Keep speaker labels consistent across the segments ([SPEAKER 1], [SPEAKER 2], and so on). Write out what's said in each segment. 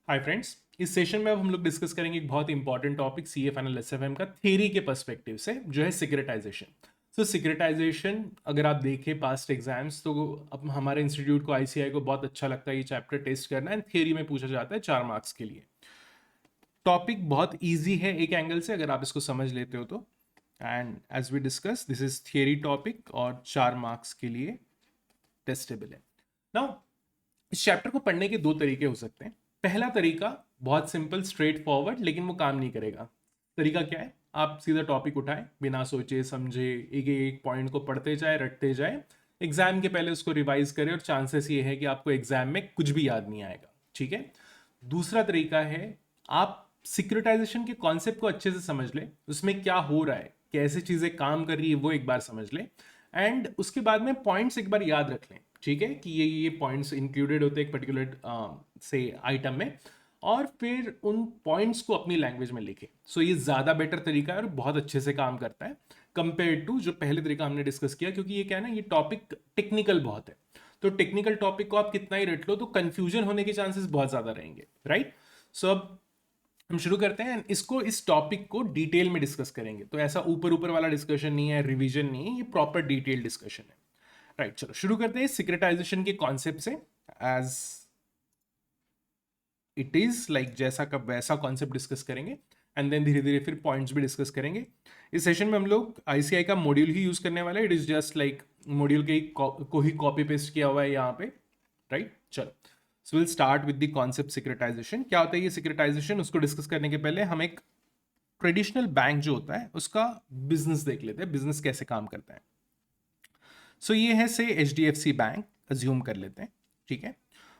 [SPEAKER 1] Hi friends, इस session में अब हम लोग डिस्कस करेंगे एक बहुत important topic CA final SFM का थ्योरी के पर्सपेक्टिव से, जो है सिक्रेटाइजेशन। सो सिक्रेटाइजेशन अगर आप देखें पास्ट एग्जाम्स तो अब हमारे इंस्टीट्यूट को आईसीआई को बहुत अच्छा लगता है ये चैप्टर टेस्ट करना, एंड थ्योरी में पूछा जाता है 4 मार्क्स के लिए। टॉपिक बहुत ईजी है एक एंगल से अगर आप इसको समझ लेते हो तो। And as we discuss this is theory topic और 4 मार्क्स के लिए टेस्टेबल है। नाउ इस चैप्टर को पढ़ने के दो तरीके हो सकते हैं। पहला तरीका बहुत सिंपल स्ट्रेट फॉरवर्ड, लेकिन वो काम नहीं करेगा। तरीका क्या है, आप सीधा टॉपिक उठाएं बिना सोचे समझे, एक एक पॉइंट को पढ़ते जाए, रटते जाए, एग्जाम के पहले उसको रिवाइज करें और चांसेस ये है कि आपको एग्जाम में कुछ भी याद नहीं आएगा। ठीक है। दूसरा तरीका है, आप सिक्योरिटाइजेशन के कॉन्सेप्ट को अच्छे से समझ लें, उसमें क्या हो रहा है, कैसे चीजें काम कर रही है वो एक बार समझ लें, एंड उसके बाद में पॉइंट्स एक बार याद रख लें। ठीक है कि ये पॉइंट्स इंक्लूडेड होते हैं एक पर्टिकुलर से आइटम में, और फिर उन पॉइंट्स को अपनी लैंग्वेज में लिखें। सो ये ज़्यादा बेटर तरीका है और बहुत अच्छे से काम करता है कंपेयर टू जो पहले तरीका हमने डिस्कस किया, क्योंकि ये क्या है ना, ये टॉपिक टेक्निकल बहुत है। तो टेक्निकल टॉपिक को आप कितना ही रट लो तो कंफ्यूजन होने के चांसेस बहुत ज़्यादा रहेंगे, राइट। सो अब हम शुरू करते हैं, इसको इस टॉपिक को डिटेल में डिस्कस करेंगे। तो ऐसा ऊपर ऊपर वाला डिस्कशन नहीं है, रिवीजन नहीं है, ये प्रॉपर डिटेल डिस्कशन है। राइट, चलो शुरू करते हैं सिक्रेटाइजेशन के कॉन्सेप्ट से। एज इट इज लाइक जैसा का वैसा कॉन्सेप्ट डिस्कस करेंगे, एंड देन धीरे धीरे फिर पॉइंट्स भी डिस्कस करेंगे। इस सेशन में हम लोग आईसीआई का मॉड्यूल ही यूज करने वाले हैं। It is just like module के को ही कॉपी पेस्ट किया हुआ है यहाँ पे, राइट। चलो, so will start with the concept securitisation. क्या होता है ये सिक्रेटाइजेशन, उसको डिस्कस करने के पहले हम एक ट्रेडिशनल बैंक जो होता है उसका बिजनेस देख लेते हैं, बिजनेस कैसे काम करता है। सो ये है से एचडीएफसी बैंक, अज्यूम कर लेते हैं, ठीक है।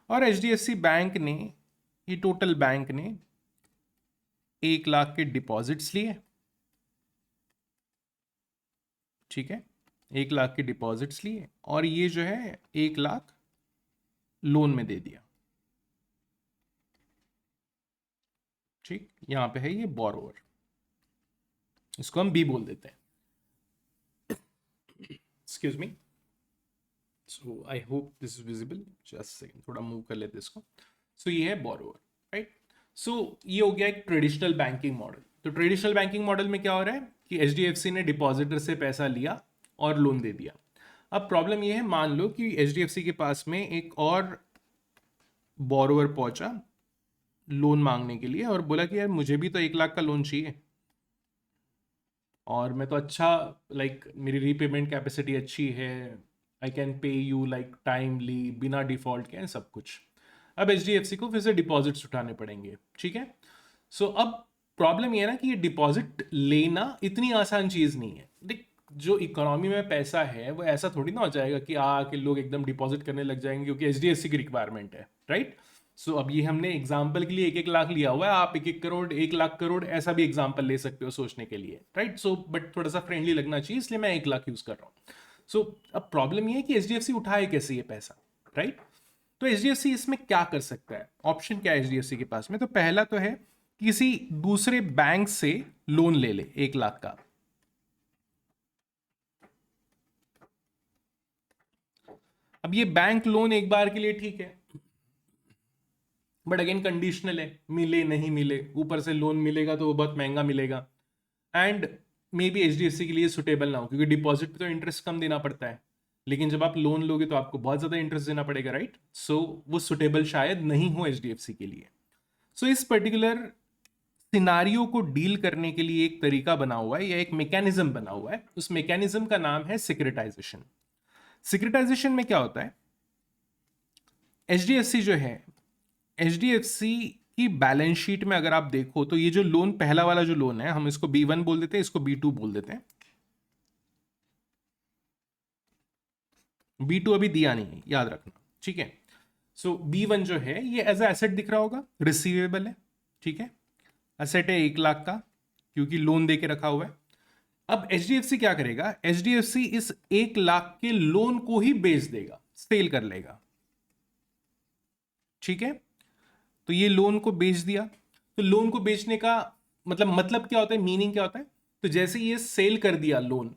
[SPEAKER 1] और एचडीएफसी बैंक ने, ये टोटल बैंक ने 1 लाख के डिपॉजिट्स लिए, ठीक है। 1 लाख के डिपॉजिट्स लिए और ये जो है 1 लाख लोन में दे दिया, ठीक। यहां पे है ये बोरोवर, इसको हम बी बोल देते हैं। Excuse me, so I hope this is visible, just second, थोड़ा मूव कर लेते हैं इसको। सो ये है बोरोवर, राइट। सो ये हो गया एक ट्रेडिशनल बैंकिंग मॉडल। तो ट्रेडिशनल बैंकिंग मॉडल में क्या हो रहा है कि एचडीएफसी ने डिपॉजिटर से पैसा लिया और लोन दे दिया। अब प्रॉब्लम ये है, मान लो कि एचडीएफसी के पास में एक और बोरोवर पहुंचा लोन मांगने के लिए और बोला कि यार मुझे भी तो 1 लाख का लोन चाहिए, और मैं तो अच्छा लाइक मेरी रीपेमेंट कैपेसिटी अच्छी है, I can pay you like timely, बिना डिफॉल्ट के सब कुछ। अब एच को फिर से डिपॉजिट्स उठाने पड़ेंगे, ठीक है। सो अब प्रॉब्लम ये है ना कि ये डिपॉजिट लेना इतनी आसान चीज़ नहीं है। देख, जो इकोनॉमी में पैसा है वो ऐसा थोड़ी ना हो जाएगा कि आके लोग एकदम डिपॉजिट करने लग जाएंगे क्योंकि एच की रिक्वायरमेंट है, राइट। सो अब ये हमने एग्जाम्पल के लिए 1-1 लाख लिया हुआ है, आप 1-1 करोड़, 1 लाख करोड़ ऐसा भी एग्जाम्पल ले सकते हो सोचने के लिए, राइट। सो बट थोड़ा सा फ्रेंडली लगना चाहिए, इसलिए मैं 1 लाख यूज कर रहा हूँ। सो अब प्रॉब्लम ये है कि एच उठाए कैसे ये पैसा, राइट। तो एच इसमें क्या कर सकता है, ऑप्शन क्या है एच के पास में। तो पहला तो है किसी दूसरे बैंक से लोन ले ले 1 लाख का। अब ये बैंक लोन एक बार के लिए ठीक है, बट अगेन कंडीशनल है, मिले नहीं मिले, ऊपर से लोन मिलेगा तो वो बहुत महंगा मिलेगा, एंड मे बी एच के लिए सुटेबल ना हो, क्योंकि डिपॉजिट पे तो इंटरेस्ट कम देना पड़ता है, लेकिन जब आप लोन लोगे तो आपको बहुत ज़्यादा इंटरेस्ट देना पड़ेगा, राइट। सो वो सुटेबल शायद नहीं हो एच के लिए। सो इस पर्टिकुलर सिनारियो को डील करने के लिए एक तरीका बना हुआ है या एक मैकेनिज्म बना हुआ है, उस मैकेनिज्म का नाम है सिक्रेटाइजेशन। सिक्रेटाइजेशन में क्या होता है, एच जो है, एच की बैलेंस शीट में अगर आप देखो तो ये जो लोन, पहला वाला जो लोन है, हम इसको B1 बोल देते हैं, इसको B2 बोल देते हैं। B2 अभी दिया नहीं है, याद रखना, ठीक है। सो B1 जो है ये एज ए एसेट दिख रहा होगा, रिसीवेबल है, ठीक है। एसेट है 1 लाख का क्योंकि लोन दे के रखा हुआ है। अब एच क्या करेगा, एच इस 1 लाख के लोन को ही बेच देगा, सेल कर लेगा, ठीक है। तो ये लोन को बेच दिया, तो लोन को बेचने का मतलब क्या होता है, मीनिंग क्या होता है। तो जैसे ये सेल कर दिया लोन,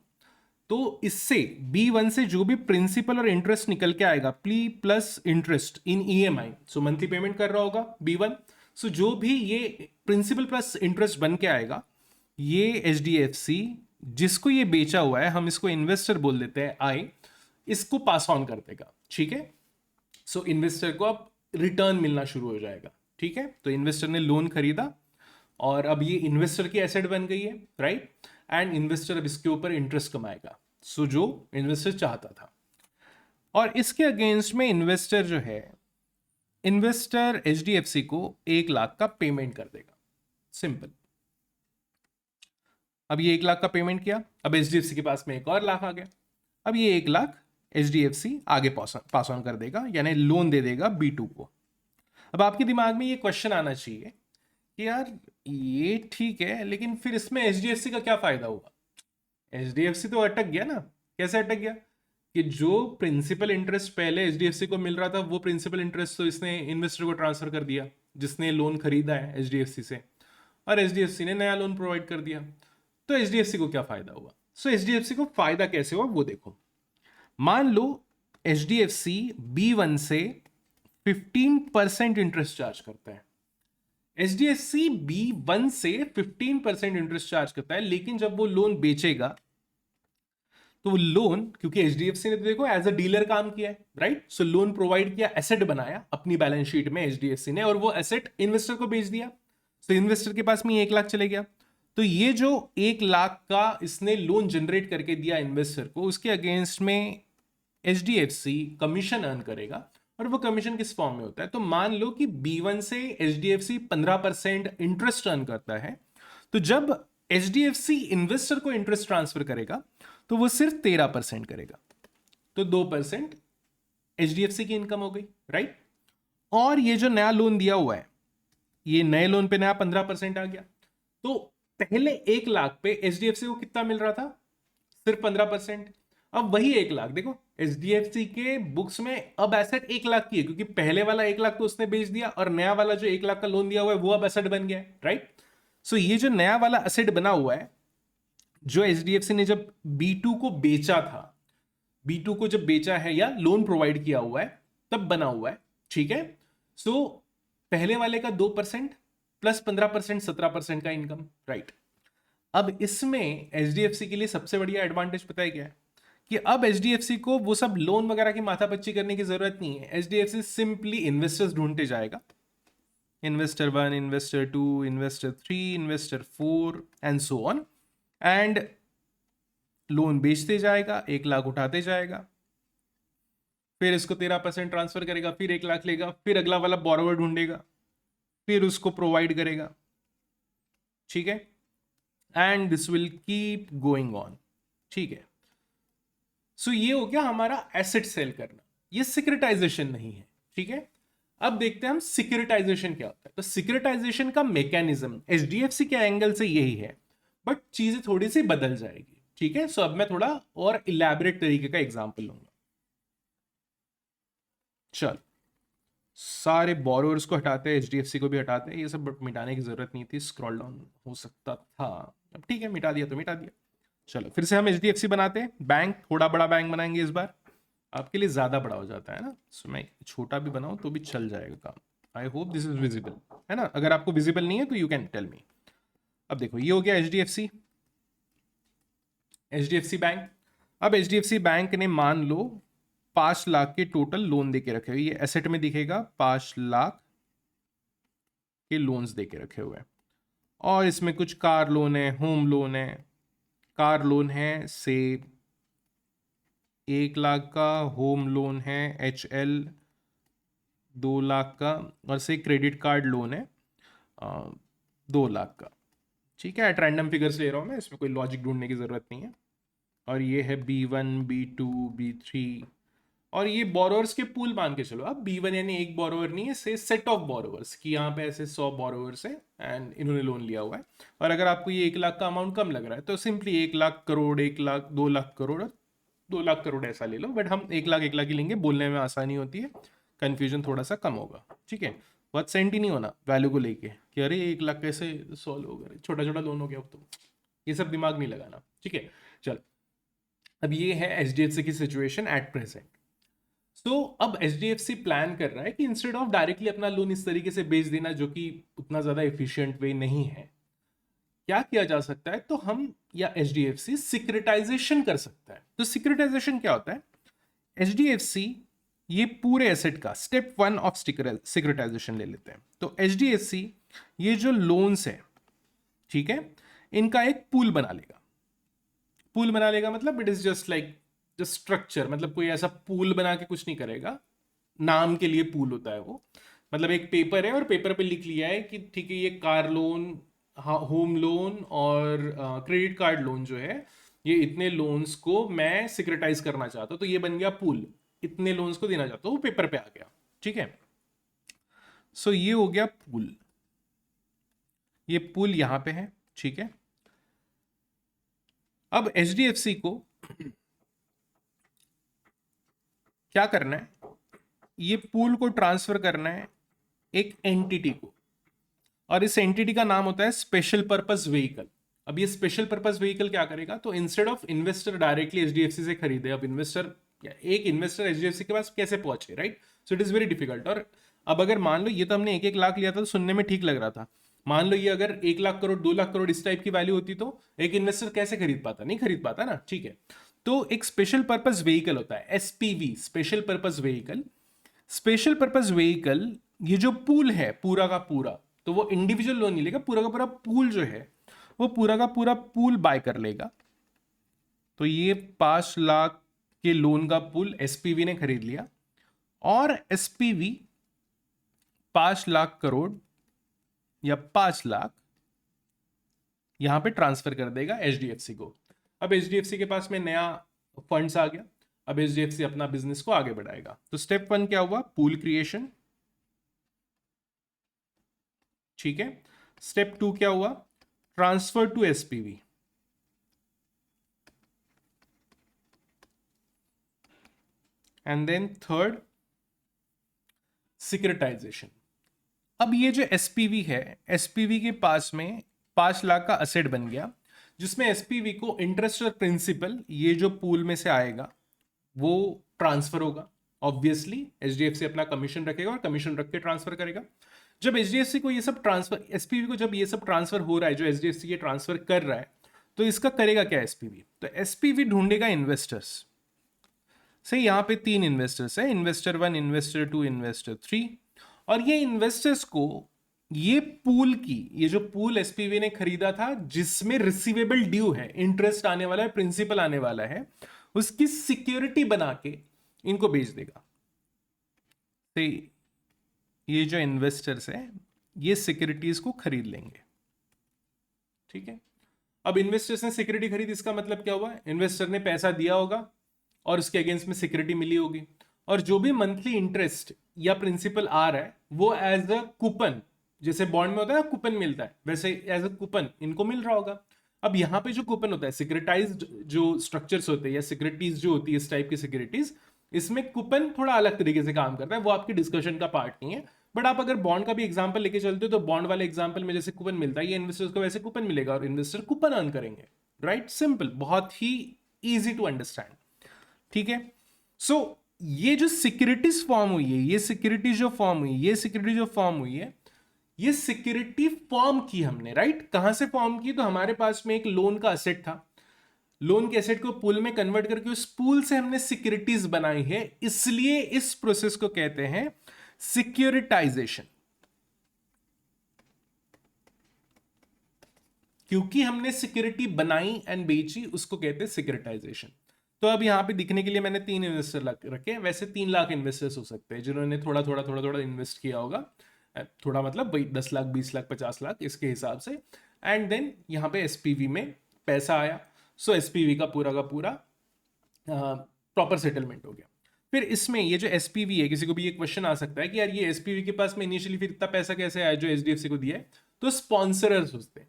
[SPEAKER 1] तो इससे B1 से जो भी प्रिंसिपल और इंटरेस्ट निकल के आएगा, plea plus interest in EMI, so monthly payment कर रहा होगा B1, सो जो भी ये प्रिंसिपल प्लस इंटरेस्ट बन के आएगा, ये HDFC जिसको ये बेचा हुआ है, हम इसको इन्वेस्टर बोल देते हैं आई, इसको पास ऑन कर देगा, ठीक है। सो इन्वेस्टर को अब रिटर्न मिलना शुरू हो जाएगा, ठीक है। तो इन्वेस्टर ने लोन खरीदा और अब ये इन्वेस्टर की एसेट बन गई है, राइट, एंड इन्वेस्टर अब इसके ऊपर इंटरेस्ट कमाएगा, सो जो इन्वेस्टर चाहता था। और इसके अगेंस्ट में इन्वेस्टर जो है, इन्वेस्टर HDFC को 1 लाख का पेमेंट कर देगा, सिंपल। अब ये 1 लाख का पेमेंट किया, अब HDFC के पास में एक और लाख आ गया, अब ये 1 लाख HDFC आगे पास ऑन कर देगा, यानी लोन दे देगा B2 को। अब आपके दिमाग में ये क्वेश्चन आना चाहिए कि यार ये ठीक है, लेकिन फिर इसमें HDFC का क्या फायदा हुआ? HDFC तो अटक गया ना। कैसे अटक गया? कि जो प्रिंसिपल इंटरेस्ट पहले HDFC को मिल रहा था, वो प्रिंसिपल इंटरेस्ट तो इसने इन्वेस्टर को ट्रांसफर कर दिया, जिसने लोन खरीदा है HDFC से, और HDFC ने नया लोन प्रोवाइड कर दिया। तो HDFC को क्या फायदा हुआ? सो HDFC को फायदा कैसे हुआ वो देखो। मान लो HDFC B1 से 15% इंटरेस्ट चार्ज करता है। HDFC B1 से 15% इंटरेस्ट चार्ज करता है, लेकिन जब वो लोन बेचेगा तो वो लोन, क्योंकि HDFC ने तो देखो एज अ डीलर काम किया है, राइट, सो लोन प्रोवाइड किया, एसेट बनाया अपनी बैलेंस शीट में HDFC ने, और वो एसेट इन्वेस्टर को बेच दिया। सो इन्वेस्टर के पास में 1 लाख चले गया। तो ये जो 1 लाख का इसने लोन जनरेट करके दिया इन्वेस्टर को, उसके अगेंस्ट में HDFC कमीशन अर्न करेगा, और वो कमीशन किस फॉर्म में होता है? तो मान लो कि B1 से HDFC 15% इंटरेस्ट अर्न करता है, तो जब HDFC इन्वेस्टर को इंटरेस्ट ट्रांसफर करेगा तो वो सिर्फ 13% करेगा, तो 2% HDFC की इनकम हो गई, राइट। और ये जो नया लोन दिया हुआ है, ये नए लोन पे नया 15% आ गया। तो पहले 1 लाख पे HDFC को कितना मिल रहा था? सिर्फ 15%। अब वही 1 लाख देखो, HDFC के बुक्स में अब एसेट 1 लाख की है, क्योंकि पहले वाला 1 लाख तो उसने बेच दिया, और नया वाला जो 1 लाख का लोन दिया हुआ है वो अब एसेट बन गया है, राइट। सो ये जो नया वाला एसेट बना हुआ है, जो HDFC ने जब B2 को बेचा था, B2 को जब बेचा है या लोन प्रोवाइड किया हुआ है, तब बना हुआ है, ठीक है। सो पहले वाले का 2% प्लस 15% 17% का इनकम, राइट। अब इसमें HDFC के लिए सबसे बढ़िया एडवांटेज पता है क्या है? कि अब HDFC को वो सब लोन वगैरह की माथापच्ची करने की जरूरत नहीं है। HDFC सिंपली इन्वेस्टर्स ढूंढते जाएगा, investor 1, investor 2, investor 3, investor 4 and so on, and loan बेचते जाएगा, 1 लाख उठाते जाएगा, फिर इसको 13% ट्रांसफर करेगा, फिर 1 लाख लेगा, फिर अगला वाला बोरोवर ढूंढेगा, फिर उसको प्रोवाइड करेगा, ठीक है, and this will keep going on, ठीक है। सो ये हो गया हमारा एसेट सेल करना, ये सिक्योरिटाइजेशन नहीं है, ठीक है। अब देखते हैं हम सिक्योरिटाइजेशन क्या होता है। तो सिक्योरिटाइजेशन का मैकेनिज्म HDFC के एंगल से यही है, बट चीजें थोड़ी सी बदल जाएगी, ठीक है। सो अब मैं थोड़ा और इलैबोरेट तरीके का एग्जांपल लूंगा। चल, सारे बोरोवर्स को हटाते हैं, HDFC को भी हटाते हैं, ये सब मिटाने की जरूरत नहीं थी, स्क्रॉल डाउन हो सकता था, अब ठीक है, मिटा दिया तो मिटा दिया। चलो फिर से हम HDFC बनाते हैं, बैंक थोड़ा बड़ा बैंक बनाएंगे इस बार, आपके लिए ज्यादा बड़ा हो जाता है ना। सो मैं छोटा भी बनाऊं तो भी चल जाएगा काम। I hope this is visible, है ना। अगर आपको विजिबल नहीं है तो यू कैन टेल मी। अब देखो ये हो गया HDFC बैंक। अब HDFC बैंक ने मान लो 5 लाख के टोटल लोन दे के रखे हुए, ये एसेट में दिखेगा 5 लाख के लोन्स दे के रखे हुए हैं, और इसमें कुछ कार लोन है, होम लोन है। कार लोन है से 1 लाख का, होम लोन है HL 2 लाख का, और से क्रेडिट कार्ड लोन है 2 लाख का, ठीक है। एट रैंडम फिगर्स ले रहा हूँ मैं, इसमें कोई लॉजिक ढूंढने की जरूरत नहीं है। और ये है B1, B2, B3, और ये बोरोवर्स के पूल मान के चलो। अब B1 यानी एक बोरोवर नहीं है, से सेट ऑफ बोरोवर्स, कि यहाँ पे ऐसे 100 बोरोवर्स है एंड इन्होंने लोन लिया हुआ है। और अगर आपको ये 1 लाख का अमाउंट कम लग रहा है तो सिंपली 1 लाख करोड़, 1 लाख, 2 लाख करोड़, 2 लाख करोड़ ऐसा ले लो, बट हम 1 लाख 1 लाख ही लेंगे, बोलने में आसानी होती है, कन्फ्यूजन थोड़ा सा कम होगा, ठीक है। बहुत सेंट ही नहीं होना वैल्यू को लेके कि अरे 1 लाख कैसे सॉल्व होगा, छोटा छोटा लोन हो गया, अब तो ये सब दिमाग नहीं लगाना, ठीक है। चल, अब ये है HDFC की सिचुएशन एट प्रेजेंट। तो अब एचडीएफसी प्लान कर रहा है कि इंस्टेड ऑफ डायरेक्टली अपना लोन इस तरीके से बेच देना, जो कि उतना ज्यादा एफिशिएंट वे नहीं है, क्या किया जा सकता है, तो हम या एचडीएफसी सिक्योरिटाइजेशन कर सकता है। तो सिक्योरिटाइजेशन क्या होता है? एचडीएफसी ये पूरे एसेट का स्टेप 1 ऑफ सिक्योरिटाइजेशन ले लेते हैं। तो एचडीएफसी ये जो लोन्स है, ठीक है, इनका एक पूल बना लेगा। पूल बना लेगा मतलब it is just like just structure, मतलब कोई ऐसा पूल बना के कुछ नहीं करेगा, नाम के लिए पूल होता है वो। मतलब एक पेपर है और पेपर पे लिख लिया है कि ठीक है, ये कार लोन, होम लोन और क्रेडिट कार्ड लोन जो है, ये इतने लोन्स को मैं सिक्योरिटाइज करना चाहता हूँ, तो ये बन गया पूल। इतने लोन्स को देना चाहता हूँ, वो पेपर पे आ गया, ठीक है। सो ये हो गया पूल, ये पूल यहां पे है, ठीक है। अब एचडीएफसी को क्या करना है, ये पूल को ट्रांसफर करना है एक एंटिटी को, और इस एंटिटी का नाम होता है स्पेशल पर्पस व्हीकल। अब ये स्पेशल पर्पस व्हीकल क्या करेगा, तो instead of investor directly HDFC से खरीदे, अब एक इन्वेस्टर एचडीएफसी के पास कैसे पहुंचे, right? So it is very difficult. और अब अगर मान लो ये तो हमने 1-1 लाख लिया था, तो सुनने में ठीक लग रहा था। मान लो ये अगर 1 लाख करोड़ 2 लाख करोड़ इस टाइप की वैल्यू होती, तो एक इन्वेस्टर कैसे खरीद पाता? नहीं खरीद पाता ना, ठीक है। तो एक स्पेशल पर्पस व्हीकल होता है SPV, special purpose vehicle. Special purpose vehicle, ये जो पूल है पूरा का पूरा, तो वो इंडिविजुअल लोन नहीं लेगा, पूरा का पूरा पूल जो है वो पूरा का पूरा पूल बाय कर लेगा। तो ये 5 लाख के लोन का पूल एसपीवी ने खरीद लिया, और एसपीवी 5 लाख करोड़ या 5 लाख यहां पे ट्रांसफर कर देगा एचडीएफसी को। अब एचडीएफसी के पास में नया फंड्स आ गया, अब एचडीएफसी अपना बिजनेस को आगे बढ़ाएगा। तो स्टेप 1 क्या हुआ? पूल क्रिएशन, ठीक है। स्टेप 2 क्या हुआ? Transfer to SPV. And then third, securitisation. अब ये जो एसपीवी है, एसपीवी के पास में 5 लाख का असेट बन गया, जिसमें एसपीवी को इंटरेस्ट और प्रिंसिपल ये जो पूल में से आएगा वो ट्रांसफर होगा। ऑब्वियसली एचडीएफसी अपना कमीशन रखेगा और कमीशन रख के ट्रांसफर करेगा। जब एचडीएफसी को ये सब ट्रांसफर, एसपीवी को जब ये सब ट्रांसफर हो रहा है, जो एचडीएफसी ये ट्रांसफर कर रहा है, तो इसका करेगा क्या एसपीवी? तो एसपीवी ढूंढेगा इन्वेस्टर्स। से यहां पे 3 इन्वेस्टर्स है, इन्वेस्टर 1, इन्वेस्टर 2, इन्वेस्टर 3। और ये इन्वेस्टर्स को ये पूल की, ये जो पूल एसपीवी ने खरीदा था जिसमें रिसीवेबल ड्यू है, इंटरेस्ट आने वाला है, प्रिंसिपल आने वाला है, उसकी सिक्योरिटी बना के इनको बेच देगा। तो ये जो इन्वेस्टर्स है ये सिक्योरिटीज को खरीद लेंगे, ठीक है। अब इन्वेस्टर्स ने सिक्योरिटी खरीदी, इसका मतलब क्या हुआ? इन्वेस्टर ने पैसा दिया होगा और उसके अगेंस्ट में सिक्योरिटी मिली होगी, और जो भी मंथली इंटरेस्ट या प्रिंसिपल आ रहा है वो एज अ कूपन, जैसे बॉन्ड में होता है ना कूपन मिलता है, वैसे एज अ कूपन इनको मिल रहा होगा। अब यहाँ पे जो कूपन होता है, सिक्योरिटाइज्ड जो स्ट्रक्चर्स होते हैं या सिक्योरिटीज जो होती है इस टाइप की सिक्योरिटीज, इसमें कूपन थोड़ा अलग तरीके से काम करता है, वो आपकी डिस्कशन का पार्ट नहीं है। बट आप अगर बॉन्ड का भी एग्जांपल लेके चलते हो, तो बॉन्ड वाले एग्जांपल में जैसे कूपन मिलता है, ये इन्वेस्टर्स को वैसे कूपन मिलेगा और इन्वेस्टर कूपन अर्न करेंगे, राइट? सिंपल, बहुत ही इजी टू अंडरस्टैंड, ठीक है। सो ये जो सिक्योरिटीज फॉर्म हुई है, ये सिक्योरिटी जो फॉर्म हुई, ये सिक्योरिटी जो फॉर्म हुई है, ये सिक्योरिटी फॉर्म की हमने, राइट? कहां से फॉर्म की? तो हमारे पास में एक लोन का असेट था, लोन के एसेट को पूल में कन्वर्ट करके उस पूल से हमने सिक्योरिटीज बनाई है, इसलिए इस प्रोसेस को कहते हैं सिक्योरिटाइजेशन। क्योंकि हमने सिक्योरिटी बनाई एंड बेची, उसको कहते हैं सिक्योरिटाइजेशन। तो अब यहां पे दिखने के लिए मैंने 3 इन्वेस्टर रखे, वैसे 3 लाख इन्वेस्टर्स हो सकते हैं जिन्होंने थोड़ा थोड़ा थोड़ा थोड़ा इन्वेस्ट किया होगा, थोड़ा मतलब भाई 10 लाख 20 लाख 50 लाख इसके हिसाब से। एंड देन यहाँ पे एसपीवी में पैसा आया, सो एसपीवी का पूरा प्रॉपर सेटलमेंट हो गया। फिर इसमें ये जो एसपीवी है, किसी को भी ये क्वेश्चन आ सकता है कि यार ये एसपीवी के पास में इनिशियली फिर इतना पैसा कैसे आया जो एचडीएफसी को दिया है? तो स्पॉन्सरर्स होते हैं।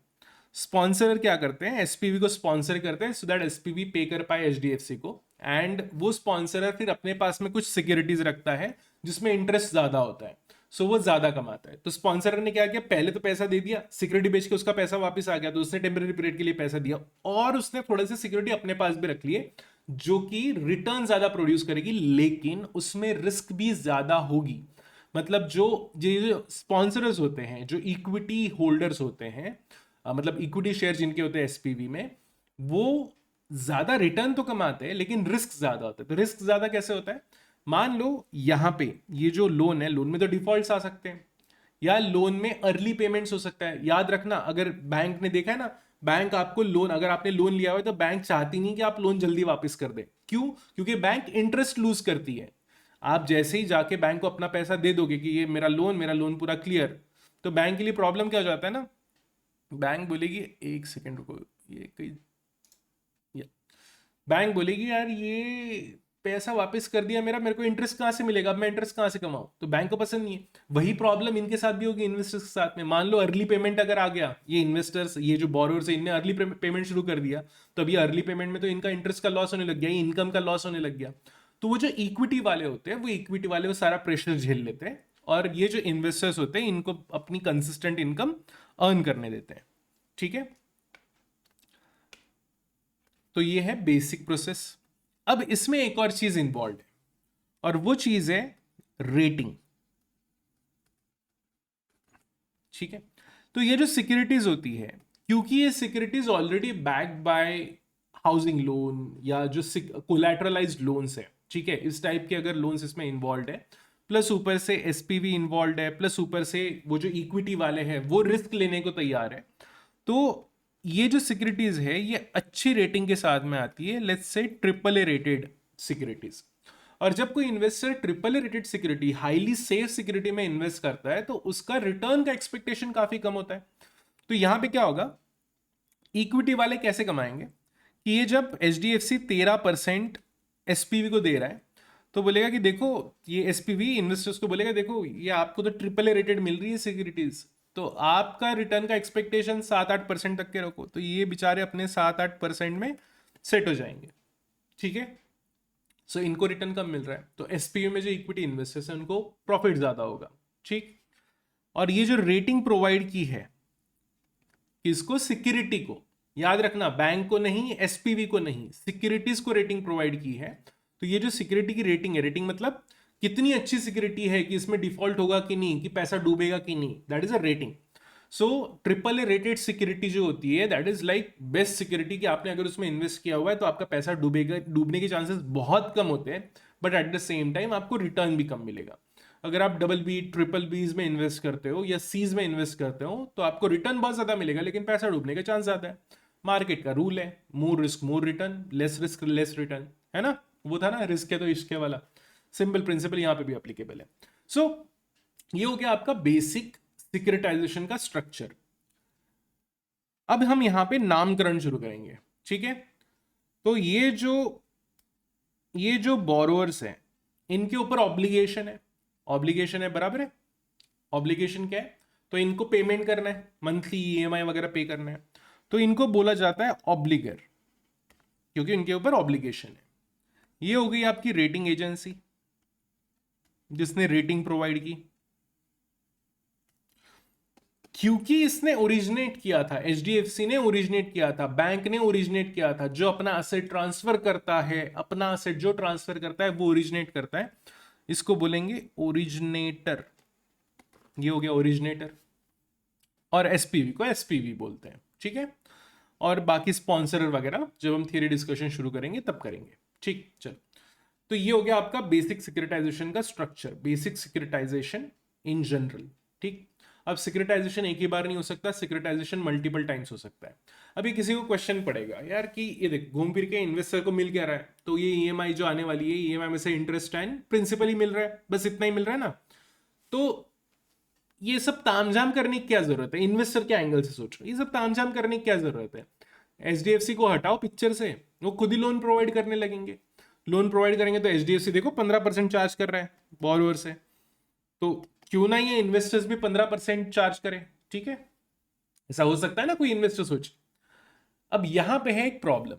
[SPEAKER 1] स्पॉन्सर क्या करते हैं? एसपीवी को स्पॉन्सर करते हैं सो दैट एसपीवी पे कर पाए एचडीएफसी को, एंड वो स्पॉन्सर फिर अपने पास में कुछ सिक्योरिटीज रखता है जिसमें इंटरेस्ट ज्यादा होता है, सो वो ज्यादा कमाता है। तो स्पॉन्सर ने क्या किया? पहले तो पैसा दे दिया, सिक्योरिटी बेच के उसका पैसा वापस आ गया, तो उसने टेम्पररी पीरियड के लिए पैसा दिया और उसने थोड़े से सिक्योरिटी अपने पास भी रख लिए जो कि रिटर्न ज्यादा प्रोड्यूस करेगी, लेकिन उसमें रिस्क भी ज्यादा होगी। मतलब जो जो स्पॉन्सर्स होते हैं, जो इक्विटी होल्डर्स होते हैं, मतलब इक्विटी शेयर जिनके होते हैं एसपीवी में, वो ज्यादा रिटर्न तो कमाते हैं लेकिन रिस्क ज्यादा होता है। तो रिस्क ज्यादा कैसे होता है? मान लो यहां पे ये जो लोन है, लोन में तो डिफॉल्ट्स आ सकते हैं, या लोन में अर्ली पेमेंट्स हो सकता है। याद रखना, अगर बैंक ने देखा है ना, बैंक आपको लोन, अगर आपने लोन लिया हुआ है तो बैंक चाहती नहीं कि आप लोन जल्दी वापस कर दे। क्यों? क्योंकि बैंक इंटरेस्ट लूज करती है। आप जैसे ही जाके बैंक को अपना पैसा दे दोगे कि ये मेरा लोन पूरा क्लियर, तो बैंक के लिए प्रॉब्लम क्या हो जाता है ना, बैंक बोलेगी एक सेकेंड रुको, ये कहीं, बैंक बोलेगी यार ये पैसा वापस कर दिया मेरा, मेरे को इंटरेस्ट कहां से मिलेगा, अब मैं इंटरेस्ट कहां से कमाऊं? तो बैंक को पसंद नहीं है। वही प्रॉब्लम इनके साथ भी होगी, इन्वेस्टर्स के साथ में। मान लो अर्ली पेमेंट अगर आ गया, ये इन्वेस्टर्स, ये जो बोरोवर्स है, इनने अर्ली पेमेंट शुरू कर दिया, तो अभी अर्ली पेमेंट में तो इनका इंटरेस्ट का लॉस होने लग गया, इनकम का लॉस होने लग गया। तो वो जो इक्विटी वाले होते हैं, वो इक्विटी वाले वो सारा प्रेशर झेल लेते हैं, और ये जो इन्वेस्टर्स होते हैं इनको अपनी कंसिस्टेंट इनकम अर्न करने देते हैं। ठीक है, तो ये है बेसिक प्रोसेस। अब इसमें एक और चीज इंवॉल्व है, और वो चीज है रेटिंग। ठीक है, तो ये जो सिक्योरिटीज होती है, क्योंकि ये securities already backed by housing loan या जो कोलैटरलाइज्ड लोन्स है, ठीक है, इस टाइप के अगर लोन्स इसमें इन्वॉल्व है, प्लस ऊपर से एसपीवी इन्वॉल्व है, प्लस ऊपर से वो जो इक्विटी वाले हैं वो रिस्क लेने को तैयार है, तो ये जो सिक्योरिटीज है ये अच्छी रेटिंग के साथ में आती है, let's say triple A rated securities. और जब कोई investor triple A rated security, highly safe security में इन्वेस्ट करता है, तो उसका रिटर्न का एक्सपेक्टेशन काफी कम होता है। तो यहां पे क्या होगा, इक्विटी वाले कैसे कमाएंगे कि ये जब H D F C 13% SPV को दे रहा है, तो बोलेगा कि देखो, ये एसपीवी इन्वेस्टर्स को बोलेगा देखो ये आपको तो ट्रिपल ए रेटेड मिल रही है सिक्योरिटीज, तो आपका रिटर्न का एक्सपेक्टेशन 7-8% तक के रखो, तो ये बेचारे अपने 7-8% में सेट हो जाएंगे। ठीक है, सो इनको रिटर्न कम मिल रहा है, तो एसपीयू में जो इक्विटी इन्वेस्टर्स है उनको प्रॉफिट ज्यादा होगा। ठीक, और ये जो रेटिंग प्रोवाइड की है किसको, सिक्योरिटी को, याद रखना, बैंक को नहीं, एसपीवी को नहीं, सिक्योरिटीज को रेटिंग प्रोवाइड की है। तो ये जो सिक्योरिटी की रेटिंग है, रेटिंग मतलब कितनी अच्छी सिक्योरिटी है, कि इसमें डिफॉल्ट होगा कि नहीं, कि पैसा डूबेगा कि नहीं, that is a rating. So triple A rated security जो होती है, that is like best security, कि आपने अगर उसमें इन्वेस्ट किया हुआ है तो आपका पैसा डूबेगा, डूबने के चांसेस बहुत कम होते हैं, but at the same time आपको रिटर्न भी कम मिलेगा। अगर आप डबल बी, ट्रिपल बीज में इन्वेस्ट करते हो या सीज में इन्वेस्ट करते हो, तो आपको रिटर्न बहुत ज्यादा मिलेगा, लेकिन पैसा डूबने का चांस ज्यादा है। मार्केट का रूल है, more risk more return, less risk less return, है ना? वो था ना, रिस्क है तो इश्क है वाला सिंपल प्रिंसिपल, यहां पे भी एप्लीकेबल है। सो ये हो गया आपका बेसिक सिक्योरिटाइजेशन का स्ट्रक्चर। अब हम यहां पे नामकरण शुरू करेंगे। ठीक है, तो ये जो बोरोवर्स हैं, इनके ऊपर ऑब्लिगेशन है, ऑब्लिगेशन है, बराबर है। ऑब्लिगेशन क्या है? तो इनको पेमेंट करना है, मंथली ईएमआई वगैरह पे करना है, तो इनको बोला जाता है ऑब्लिगर, क्योंकि इनके ऊपर ऑब्लिगेशन है। ये हो गई आपकी रेटिंग एजेंसी, जिसने रेटिंग प्रोवाइड की, क्योंकि इसने ओरिजिनेट किया था, एचडीएफसी ने ओरिजिनेट किया था, बैंक ने ओरिजिनेट किया था। जो अपना असेट ट्रांसफर करता है, अपना असेट जो ट्रांसफर करता है वो ओरिजिनेट करता है, इसको बोलेंगे ओरिजिनेटर। ये हो गया ओरिजिनेटर, और एसपीवी को एसपीवी बोलते हैं। ठीक है, और बाकी स्पॉन्सर वगैरह जब हम थियरी डिस्कशन शुरू करेंगे तब करेंगे। ठीक, चलो, तो ये हो गया आपका बेसिक सिक्योरिटाइजेशन का structure, basic securitisation in general. ठीक, अब सिक्योरिटाइजेशन एक ही बार नहीं हो सकता, सिक्योरिटाइजेशन मल्टीपल टाइम्स हो सकता है। अभी किसी को क्वेश्चन पड़ेगा यार कि ये देख, घूम फिर के इन्वेस्टर को मिल क्या रहा है, तो ये ईएमआई जो आने वाली है, ईएमआई में से इंटरेस्ट एंड प्रिंसिपल ही मिल रहा है, बस इतना ही मिल रहा है ना, तो ये सब तामझाम करने की क्या जरूरत है? इन्वेस्टर के एंगल से सोच रहे, ये सब तामझाम करने की क्या जरूरत है? एचडीएफसी को हटाओ पिक्चर से, वो खुद ही लोन प्रोवाइड करने लगेंगे। लोन प्रोवाइड करेंगे तो एचडीएफसी देखो 15% चार्ज कर रहा है बोरोवर से, तो क्यों ना ये इन्वेस्टर्स भी 15% चार्ज करें। ठीक है, ऐसा हो सकता है ना, कोई इन्वेस्टर सोच। अब यहां पे है एक प्रॉब्लम,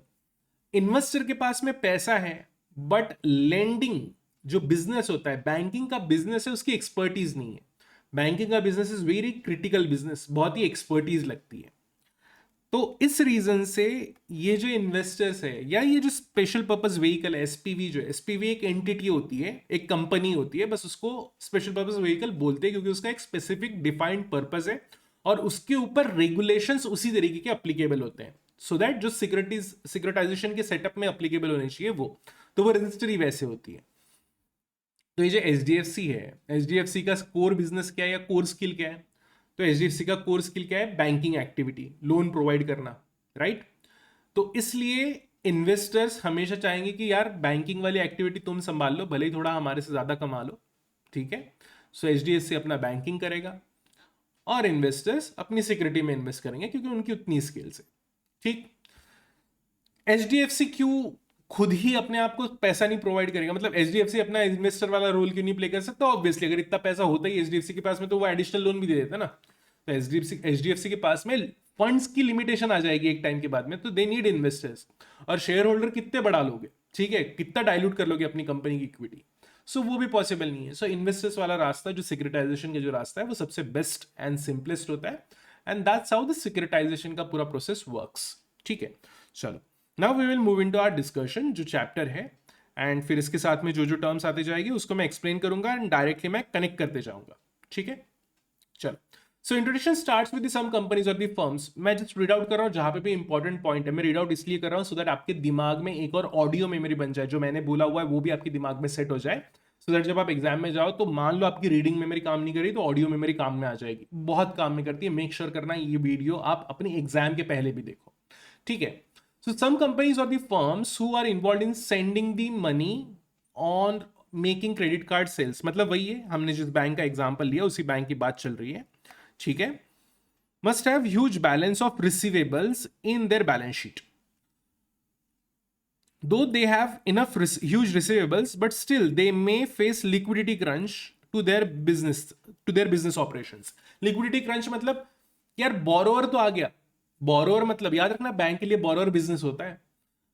[SPEAKER 1] इन्वेस्टर के पास में पैसा है, बट लेंडिंग जो बिजनेस होता है, बैंकिंग का बिजनेस है, उसकी एक्सपर्टीज नहीं है। बैंकिंग का business is very critical business, बहुत ही एक्सपर्टीज लगती है। तो इस रीजन से ये जो इन्वेस्टर्स है या ये जो स्पेशल पर्पस व्हीकल है एसपीवी, जो एसपीवी एक एंटिटी होती है, एक कंपनी होती है, बस उसको स्पेशल पर्पस व्हीकल बोलते हैं क्योंकि उसका एक स्पेसिफिक डिफाइंड पर्पस है और उसके ऊपर रेगुलेशंस उसी तरीके के अप्लीकेबल होते हैं, सो दैट जो सिक्योरिटाइजेशन के सेटअप में अप्लीकेबल होने चाहिए वो रजिस्ट्री वैसे होती है। तो ये जो एचडीएफसी है, एचडीएफसी का कोर बिजनेस क्या है या कोर स्किल क्या है? तो एचडीएफसी का कोर स्किल क्या है? बैंकिंग एक्टिविटी, लोन प्रोवाइड करना, राइट? तो इसलिए इन्वेस्टर्स हमेशा चाहेंगे कि यार बैंकिंग वाली एक्टिविटी तुम संभाल लो, भले ही थोड़ा हमारे से ज्यादा कमा लो, ठीक है? सो एचडीएफसी अपना बैंकिंग करेगा और इन्वेस्टर्स अपनी सिक्योरिटी में इन्वेस्ट करेंगे क्योंकि उनकी उतनी स्किल्स है, ठीक? एचडीएफसी क्यों खुद ही अपने आप को पैसा नहीं प्रोवाइड करेगा? मतलब एचडीएफसी अपना इन्वेस्टर वाला रोल क्यों नहीं प्ले कर सकता? ऑब्वियसली अगर इतना पैसा होता ही एचडीएफसी के पास में तो वो एडिशनल लोन भी दे देता ना। तो एचडीएफसी के पास में फंड्स की लिमिटेशन आ जाएगी एक टाइम के बाद में, तो दे नीड इन्वेस्टर्स। और शेयर होल्डर कितने बढ़ा लोगे, ठीक है, कितना डाइल्यूट कर लोगे अपनी कंपनी की इक्विटी? सो वो भी पॉसिबल नहीं है। सो इन्वेस्टर्स वाला रास्ता, जो सिक्योरिटाइजेशन का जो रास्ता है, वो सबसे बेस्ट एंड सिंपलेस्ट होता है, and that's how the securitisation का पूरा प्रोसेस वर्क्स, ठीक है? चलो, now we will move into our discussion, जो चैप्टर है, एंड फिर इसके साथ में जो जो टर्म्स आते जाएगी उसको मैं एक्सप्लेन करूंगा एंड डायरेक्टली मैं कनेक्ट करते जाऊंगा, ठीक है? चलो, so introduction starts with some companies और दी फर्म्स। मैं जस्ट रीड आउट कर रहा हूँ जहां पे भी इंपॉर्टेंट पॉइंट है, मैं रीड आउट इसलिए कर रहा हूँ सो दैट आपके दिमाग में एक और ऑडियो मेमोरी बन जाए, जो मैंने बोला हुआ है वो भी आपके दिमाग में सेट हो जाए, सो दैट जब आप एग्जाम में जाओ तो मान लो आपकी रीडिंग मेमोरी काम नहीं करी तो ऑडियो मेमोरी काम में आ जाएगी। बहुत काम में करती है, मेक श्योर करना ये वीडियो आप अपने एग्जाम के पहले भी देखो, ठीक है? So some companies or the firms who are involved in sending the money on making credit card sales, मतलब वही है, हमने जिस बैंक का एग्जांपल लिया उसी बैंक की बात चल रही है, ठीक है? Must have huge balance of receivables in their balance sheet. Though they have enough huge receivables, but still they may face liquidity crunch to their business operations. Liquidity crunch मतलब यार borrower तो आ गया, बोरोअर मतलब याद रखना, bank के लिए borrower business होता है,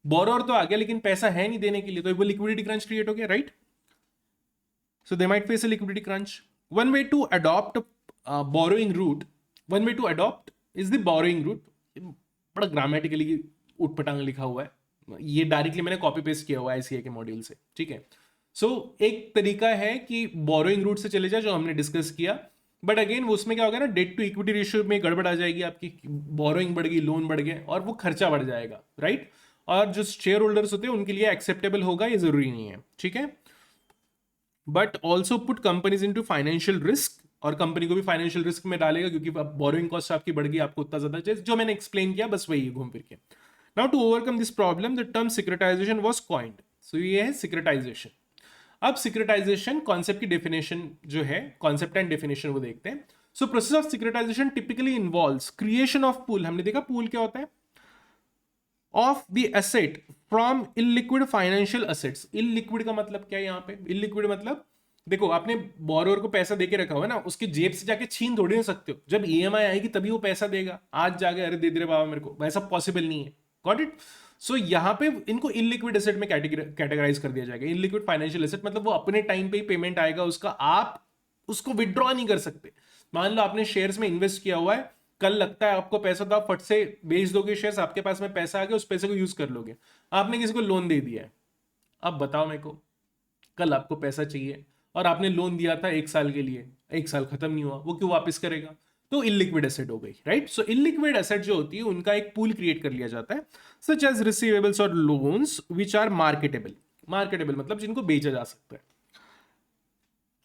[SPEAKER 1] बोरोअर तो आ गया लेकिन पैसा है नहीं देने के लिए, तो वो लिक्विडिटी क्रंच क्रिएट हो गया, right? So they might face a liquidity crunch. One way to adopt borrowing route, one way to adopt is the borrowing route. बड़ा ग्रामेटिकली उठपटांग लिखा हुआ है, ये डायरेक्टली मैंने कॉपी पेस्ट किया हुआ है आईसीए के मॉड्यूल से, ठीक है? सो एक तरीका है कि बोरोइंग रूट से चले जाए, जो हमने डिस्कस किया, बट अगेन वो उसमें क्या होगा ना, डेट टू इक्विटी रेशियो में गड़बड़ आ जाएगी आपकी, बोरोइंग बढ़ गई, लोन बढ़ गए और वो खर्चा बढ़ जाएगा, राइट? और जो शेयर होल्डर्स होते हैं उनके लिए एक्सेप्टेबल होगा ये जरूरी नहीं है, ठीक है? But also put companies into financial risk, और कंपनी को भी फाइनेंशियल रिस्क में डालेगा क्योंकि बोरोइंग कॉस्ट आपकी बढ़ गई, आपको उतना ज्यादा, जो मैंने एक्सप्लेन किया बस वही है घूम फिर के। Now to overcome this problem the term securitisation was coined. सो ये है सिक्योरिटाइजेशन। अब सिक्योरिटाइजेशन कॉन्सेप्ट की डेफिनेशन जो है, कॉन्सेप्ट एंड डेफिनेशन वो देखते हैं। So process of securitisation typically involves creation of pool. हमने देखा पूल क्या होता है, of the asset from illiquid financial assets. Illiquid का मतलब क्या है यहाँ पे? इलिक्विड मतलब देखो, आपने बोरोवर को पैसा देके रखा हुआ है ना, उसके जेब से जाके छीन थोड़ी ना सकते हो, जब ईएमआई आएगी तभी वो पैसा देगा। आज जाके अरे दे दे बाबा मेरे को, वैसा पॉसिबल नहीं है, गॉट इट? सो यहाँ पे इनको इनलिक्विड एसेट में कैटेगराइज कर दिया जाएगा। इनलिक्विड फाइनेंशियल एसेट मतलब वो अपने टाइम पे ही पेमेंट आएगा उसका, आप उसको विड्रॉ नहीं कर सकते। मान लो आपने शेयर्स में इन्वेस्ट किया हुआ है, कल लगता है आपको पैसा, तो आप फट से बेच दोगे शेयर्स, आपके पास में पैसा आ गया, उस पैसे को यूज कर लोगे। आपने किसी को लोन दे दिया है, अब बताओ मेरे को, कल आपको पैसा चाहिए और आपने लोन दिया था 1 साल के लिए, 1 साल खत्म नहीं हुआ, वो क्यों वापस करेगा? तो इलिक्विड एसेट हो गई, राइट? सो इलिक्विड एसेट जो होती है उनका एक पूल क्रिएट कर लिया जाता है, सच एज रिसीवेबल्स और loans which are marketable. Marketable मतलब जिनको बेचा जा सकता है।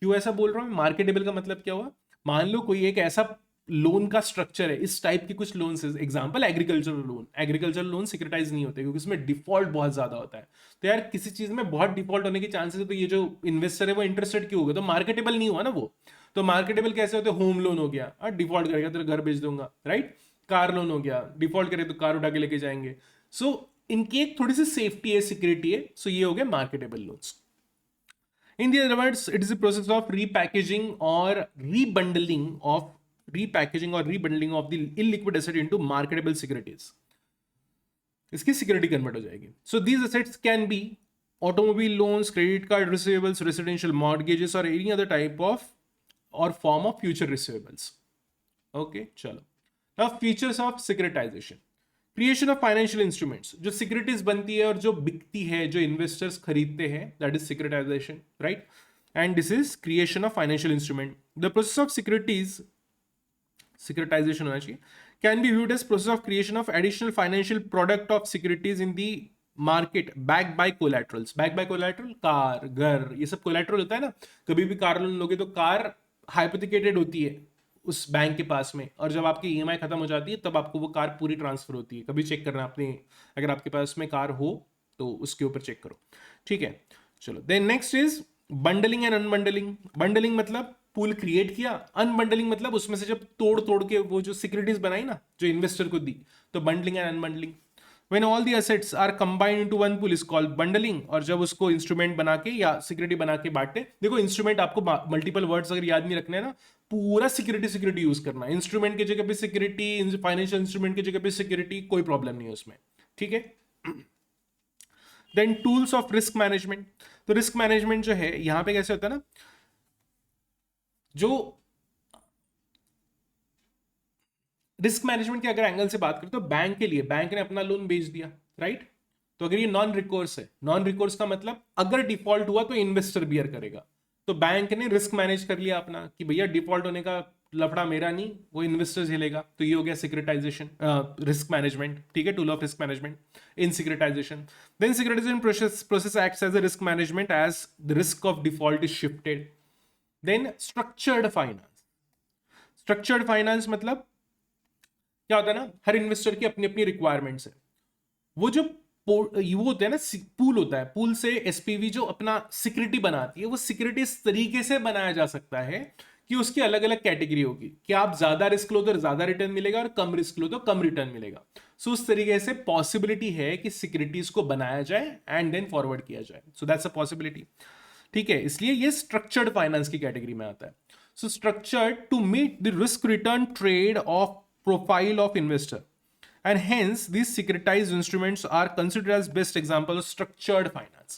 [SPEAKER 1] क्यों ऐसा बोल रहा हूं? मार्केटेबल का मतलब क्या हुआ? मान लो कोई एक ऐसा लोन का स्ट्रक्चर है, इस टाइप के कुछ loan, example agricultural loan. Agricultural loan securitise नहीं होते क्योंकि उसमें डिफॉल्ट बहुत ज्यादा होता है। तो यार किसी चीज में बहुत डिफॉल्ट होने की चांसेस है, तो ये जो इन्वेस्टर है वो इंटरेस्टेड क्यों होगा? तो मार्केटेबल नहीं हुआ ना वो। तो मार्केटेबल कैसे होते? होम लोन हो गया, डिफॉल्ट करेगा तो घर बेच दूंगा, राइट? कार लोन हो गया, डिफॉल्ट करे तो कार उठा के लेके जाएंगे। सो इनकी एक थोड़ी सी सेफ्टी है, सिक्योरिटी है। सो ये हो गया marketable loans. In the other words, it is the process of repackaging or rebundling of the illiquid asset into marketable securities. इसकी सिक्योरिटी कन्वर्ट हो जाएगी। So these assets can be automobile loans, credit card receivables, residential mortgages, or any other type of or form of future receivables. Okay, चलो। Now features of securitization. Creation of financial instruments, जो securities बनती है और जो बिकती है, जो investors खरीदते हैं, that is securitisation, right? And this is creation of financial instrument. The process of securities, securitisation होना चाहिए, can be viewed as process of creation of additional financial product of securities in the market backed by collaterals। backed by collateral, car, घर, ये सब collateral होता है ना। कभी भी कार लोन लोगे तो कार हाइपोथिकेटेड होती है उस बैंक के पास में, और जब आपकी ईएमआई खत्म हो जाती है तब आपको वो कार पूरी ट्रांसफर होती है। कभी चेक करना अपने, अगर आपके पास में कार हो तो उसके ऊपर चेक करो, ठीक है। चलो, then next is bundling and unbundling. Bundling मतलब पूल क्रिएट किया, अनबंडलिंग मतलब उसमें से जब तोड़ तोड़ के वो जो सिक्योरिटीज बनाई ना, जो इन्वेस्टर को दी, तो bundling and unbundling. When all the assets are combined into one pool is called bundling. और जब उसको इंस्ट्रूमेंट बना के या सिक्योरिटी बना के बांटे, देखो इंस्ट्रूमेंट आपको मल्टीपल वर्ड्स अगर याद नहीं रखने ना, पूरा सिक्योरिटी यूज करना। इंस्ट्रूमेंट की जगह पे सिक्योरिटी, फाइनेंशियल इंस्ट्रूमेंट की जगह पे सिक्योरिटी, कोई प्रॉब्लम नहीं है उसमें, ठीक है। Then tools of risk management. तो रिस्क मैनेजमेंट जो है यहां पे कैसे होता है ना, जो रिस्क मैनेजमेंट के अगर एंगल से बात करें तो बैंक के लिए, बैंक ने अपना लोन बेच दिया, राइट? तो अगर ये नॉन रिकोर्स है, नॉन रिकोर्स का मतलब अगर डिफॉल्ट हुआ तो इन्वेस्टर बियर करेगा। तो बैंक ने रिस्क मैनेज कर लिया अपना कि भैया डिफॉल्ट होने का लफड़ा मेरा नहीं, वो इन्वेस्टर झेलेगा। तो ये हो गया सिक्योरिटाइजेशन, रिस्क मैनेजमेंट, ठीक है, tool of risk management in securitisation. Then securitisation process acts as a risk management as the risk of default is shifted. Then structured finance. Structured finance मतलब क्या होता है ना, हर इन्वेस्टर की अपनी अपनी रिक्वायरमेंट्स है। वो जो वो होता है ना, पूल होता है, पूल से एसपीवी जो अपना सिक्योरिटी बनाती है, वो सिक्योरिटी इस तरीके से बनाया जा सकता है कि उसकी अलग अलग कैटेगरी होगी, कि आप ज्यादा रिस्क लो तो ज्यादा रिटर्न मिलेगा और कम रिस्क लो तो कम रिटर्न मिलेगा। सो उस तरीके से पॉसिबिलिटी है कि सिक्योरिटीज को बनाया जाए एंड देन फॉरवर्ड किया जाए। सो दैट्स अ पॉसिबिलिटी, ठीक है। इसलिए ये स्ट्रक्चर्ड फाइनेंस की कैटेगरी में आता है। So structured to meet the risk return trade off profile of investor, and hence these securitized instruments are considered as best example of structured finance।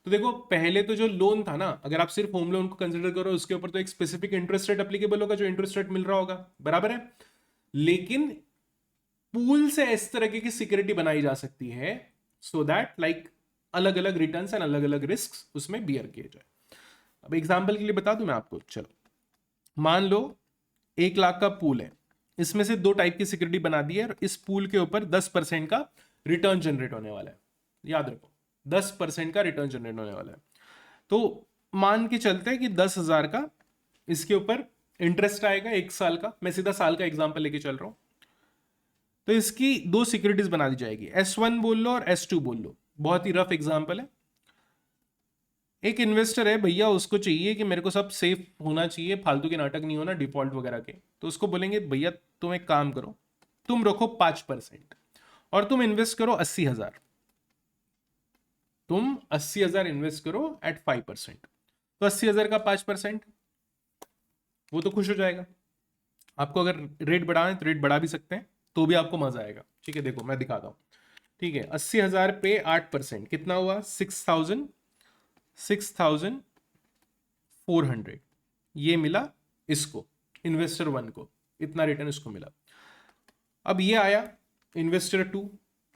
[SPEAKER 1] तो देखो पहले तो जो लोन था ना, अगर आप सिर्फ होम लोन को कंसिडर करो, उसके ऊपर तो एक स्पेसिफिक इंटरेस्ट रेट अप्लीकेबल होगा, जो इंटरेस्ट रेट मिल रहा होगा, बराबर है। लेकिन पूल से इस तरह की सिक्योरिटी बनाई जा सकती है सो दैट लाइक अलग अलग रिटर्न एंड अलग अलग रिस्क उसमें बियर किए जाए। अब एग्जाम्पल के लिए बता दूं मैं आपको, चलो मान लो 1 लाख का पूल है, इसमें से 2 टाइप की सिक्योरिटी बना दी है, और इस पूल के ऊपर 10% का रिटर्न जनरेट होने वाला है। याद रखो 10% का रिटर्न जनरेट होने वाला है। तो मान के चलते हैं कि 10,000 का इसके ऊपर इंटरेस्ट आएगा 1 साल का। मैं सीधा साल का एग्जांपल लेके चल रहा हूं। तो इसकी 2 सिक्योरिटीज बना दी जाएगी, S1 बोल लो और S2 बोल लो। बहुत ही रफ एग्जांपल है। एक इन्वेस्टर है भैया, उसको चाहिए कि मेरे को सब सेफ होना चाहिए, फालतू के नाटक नहीं होना, डिफॉल्ट वगैरह के। तो उसको बोलेंगे भैया तुम एक काम करो, तुम रखो 5% और तुम इन्वेस्ट करो 80,000। तुम 80,000 इन्वेस्ट करो एट 5%। तो 80,000 का 5%, वो तो खुश हो जाएगा। आपको अगर रेट बढ़ाना है तो रेट बढ़ा भी सकते हैं, तो भी आपको मजा आएगा, ठीक है। देखो मैं दिखाता हूं, ठीक है। 80,000 पे 8% कितना हुआ, 6,400 ये मिला इसको, इन्वेस्टर 1 को, इतना रिटर्न इसको मिला। अब ये आया इन्वेस्टर 2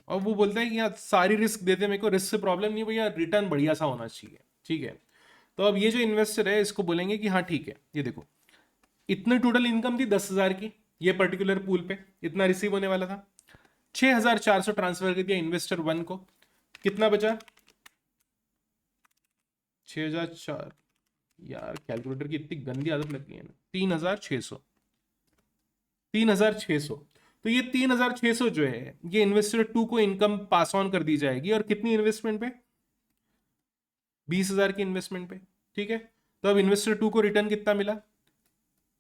[SPEAKER 1] और वो बोलता है कि यार सारी रिस्क देते मेरे को, रिस्क से प्रॉब्लम नहीं भैया, रिटर्न बढ़िया सा होना चाहिए, ठीक है। तो अब ये जो इन्वेस्टर है इसको बोलेंगे कि हाँ ठीक है, ये देखो इतनी टोटल इनकम थी 10,000 की, ये पर्टिकुलर पूल पे इतना रिसीव होने वाला था, 6,400 ट्रांसफर कर दिया इन्वेस्टर 1 को, कितना बचा 6,004। यार कैलकुलेटर की इतनी गंदी आदत लग गई है ना, 3,600। 3,600। तो ये 3,600 जो है ये इन्वेस्टर 2 को इनकम पास ऑन कर दी जाएगी, और कितनी इन्वेस्टमेंट पे, 20,000 की इन्वेस्टमेंट पे, ठीक है। तो अब इन्वेस्टर 2 को रिटर्न कितना मिला,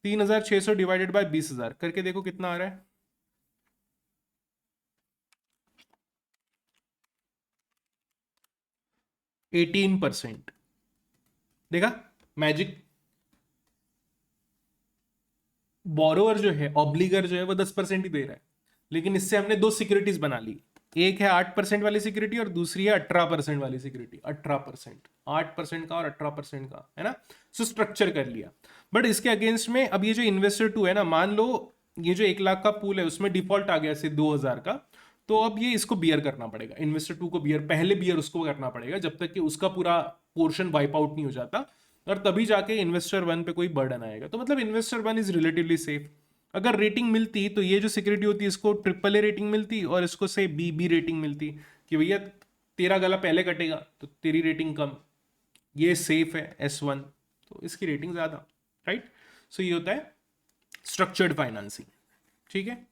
[SPEAKER 1] 3,600 डिवाइडेड बाय 20,000 करके देखो कितना आ रहा है, 18%। देखा मैजिक। बोरोवर जो है, ऑब्लिगर जो है, वो 10% ही दे रहा है, लेकिन इससे हमने 2 सिक्योरिटीज बना ली। एक है 8% वाली सिक्योरिटी और दूसरी है 18% वाली सिक्योरिटी। 18%, 8% का और 18% का, है ना। सो स्ट्रक्चर कर लिया। बट इसके अगेंस्ट में अब ये जो इन्वेस्टर 2 है ना, मान लो ये जो 1 लाख का पूल है उसमें डिफॉल्ट आ गया से 2,000 का, तो अब ये इसको बियर करना पड़ेगा, इन्वेस्टर टू को पहले बियर उसको करना पड़ेगा जब तक कि उसका पूरा पोर्शन वाइप आउट नहीं हो जाता, और तभी जाके इन्वेस्टर वन पे कोई बर्डन आएगा। तो मतलब investor one is relatively safe. अगर रेटिंग मिलती तो ये जो सिक्योरिटी होती है इसको ट्रिपल ए रेटिंग मिलती और इसको से बी रेटिंग मिलती कि भैया तेरा गला पहले कटेगा तो तेरी रेटिंग कम, ये सेफ है S1 तो इसकी रेटिंग ज्यादा, राइट। सो ये होता है स्ट्रक्चर्ड फाइनेंसिंग, ठीक है।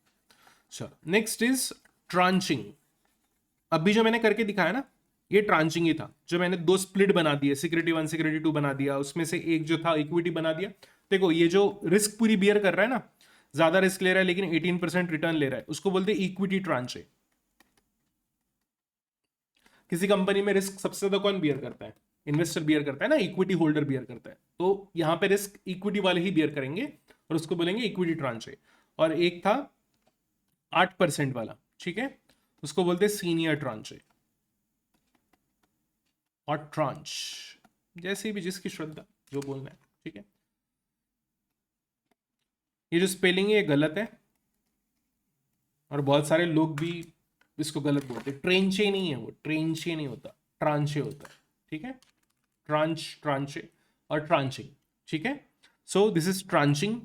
[SPEAKER 1] चलो नेक्स्ट इज ट्रांचिंग। अभी जो मैंने करके दिखाया ना ये ट्रांचिंग ही था, जो मैंने दो स्प्लिट बना दिए, सिक्योरिटी वन सिक्योरिटी टू बना दिया, उसमें से एक जो था इक्विटी बना दिया। देखो ये जो रिस्क पूरी बियर कर रहा है ना, ज्यादा रिस्क ले रहा है लेकिन 18% रिटर्न ले रहा है, उसको बोलते हैं इक्विटी ट्रांच है। किसी कंपनी में रिस्क सबसे ज्यादा कौन बियर करता है? इन्वेस्टर बियर करता है ना, इक्विटी होल्डर बियर करता है। तो यहां पे रिस्क इक्विटी वाले ही बियर करेंगे और उसको बोलेंगे इक्विटी ट्रांच है। और एक था 8% वाला, ठीक है, उसको बोलते हैं सीनियर ट्रांच है और ट्रांच, जैसे भी जिसकी श्रद्धा जो बोलना है, ठीक है। ये जो स्पेलिंग है ये गलत है और बहुत सारे लोग भी इसको गलत बोलते हैं। ट्रेंचे नहीं है वो, ट्रेंचे नहीं होता, ट्रांचे होता है, ठीक है। ट्रांच, ट्रांचे और ट्रांचिंग, ठीक है। So this is ट्रांचिंग।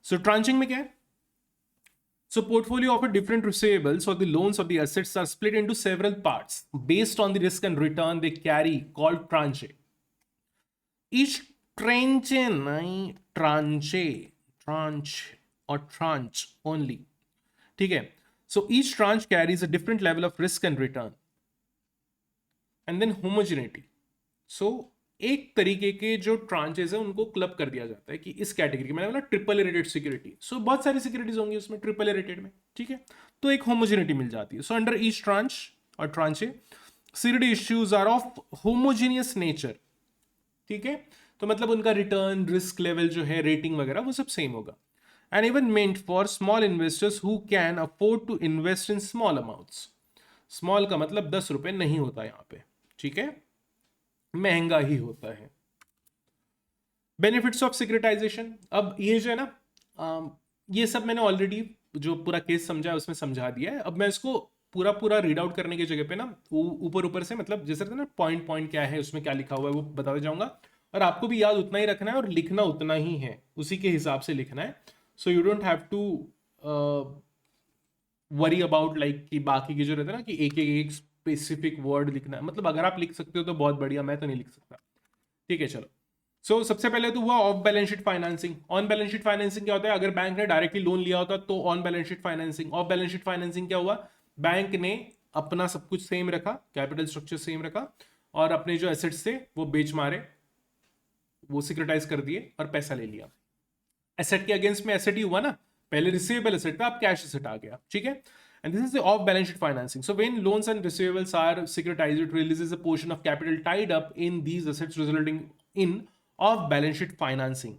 [SPEAKER 1] सो ट्रांचिंग में क्या है? So portfolio of a different receivables or the loans of the assets are split into several parts based on the risk and return they carry called tranche. Each tranche, नहीं tranche, tranche or tranche only. ठीक है? So each tranche carries a different level of risk and return. And then homogeneity. So एक तरीके के जो tranches है उनको club कर दिया जाता है कि इस कैटेगरी मैंने बोला ट्रिपल ए रेटेड सिक्योरिटी, सो बहुत सारी सिक्योरिटीज होंगी उसमें ट्रिपल ए रेटेड में, ठीक है। तो एक होमोजेनिटी मिल जाती है। सो अंडर ईच ट्रांच और tranche security issues are of homogeneous nature, ठीक है। तो मतलब उनका रिटर्न, रिस्क लेवल जो है, रेटिंग वगैरह वो सब सेम होगा। And even meant for small investors who can afford to invest in small amounts. Small का मतलब 10 रुपए नहीं होता यहाँ पे, ठीक है, महंगा ही होता है। बेनिफिट्स ऑफ सिक्योरिटाइजेशन, अब ये जो है ना, ये सब मैंने ऑलरेडी जो पूरा केस समझा है उसमें समझा दिया है। अब मैं इसको पूरा पूरा रीड आउट करने की जगह पे ना ऊपर ऊपर से, मतलब जैसे ना पॉइंट पॉइंट क्या है उसमें क्या लिखा हुआ है वो बताते जाऊंगा, और आपको भी याद उतना ही रखना है और लिखना उतना ही है, उसी के हिसाब से लिखना है। So you don't have to worry about like कि बाकी के जो रहते हैं ना कि एक स्पेसिफिक वर्ड लिखना है, मतलब अगर आप लिख सकते हो तो बहुत बढ़िया, मैं तो नहीं लिख सकता, ठीक है। चलो सो सबसे पहले तो हुआ of balance sheet financing. On balance sheet financing क्या होता है? अगर बैंक ने डायरेक्टली लोन लिया होता तो on balance sheet financing. Of balance sheet financing क्या हुआ? बैंक ने अपना सब कुछ सेम रखा, कैपिटल स्ट्रक्चर सेम रखा और अपने जो एसेट्स थे वो बेच मारे, वो सिक्योरिटाइज कर दिए और पैसा ले लिया। एसेट के अगेंस्ट में एसेट ही हुआ ना, पहले रिसीवेबल एसेट था, अब कैश एसेट आ गया, ठीक है। And this is the off-balance sheet financing. So when loans and receivables are securitized, it releases a portion of capital tied up in these assets, resulting in off-balance sheet financing,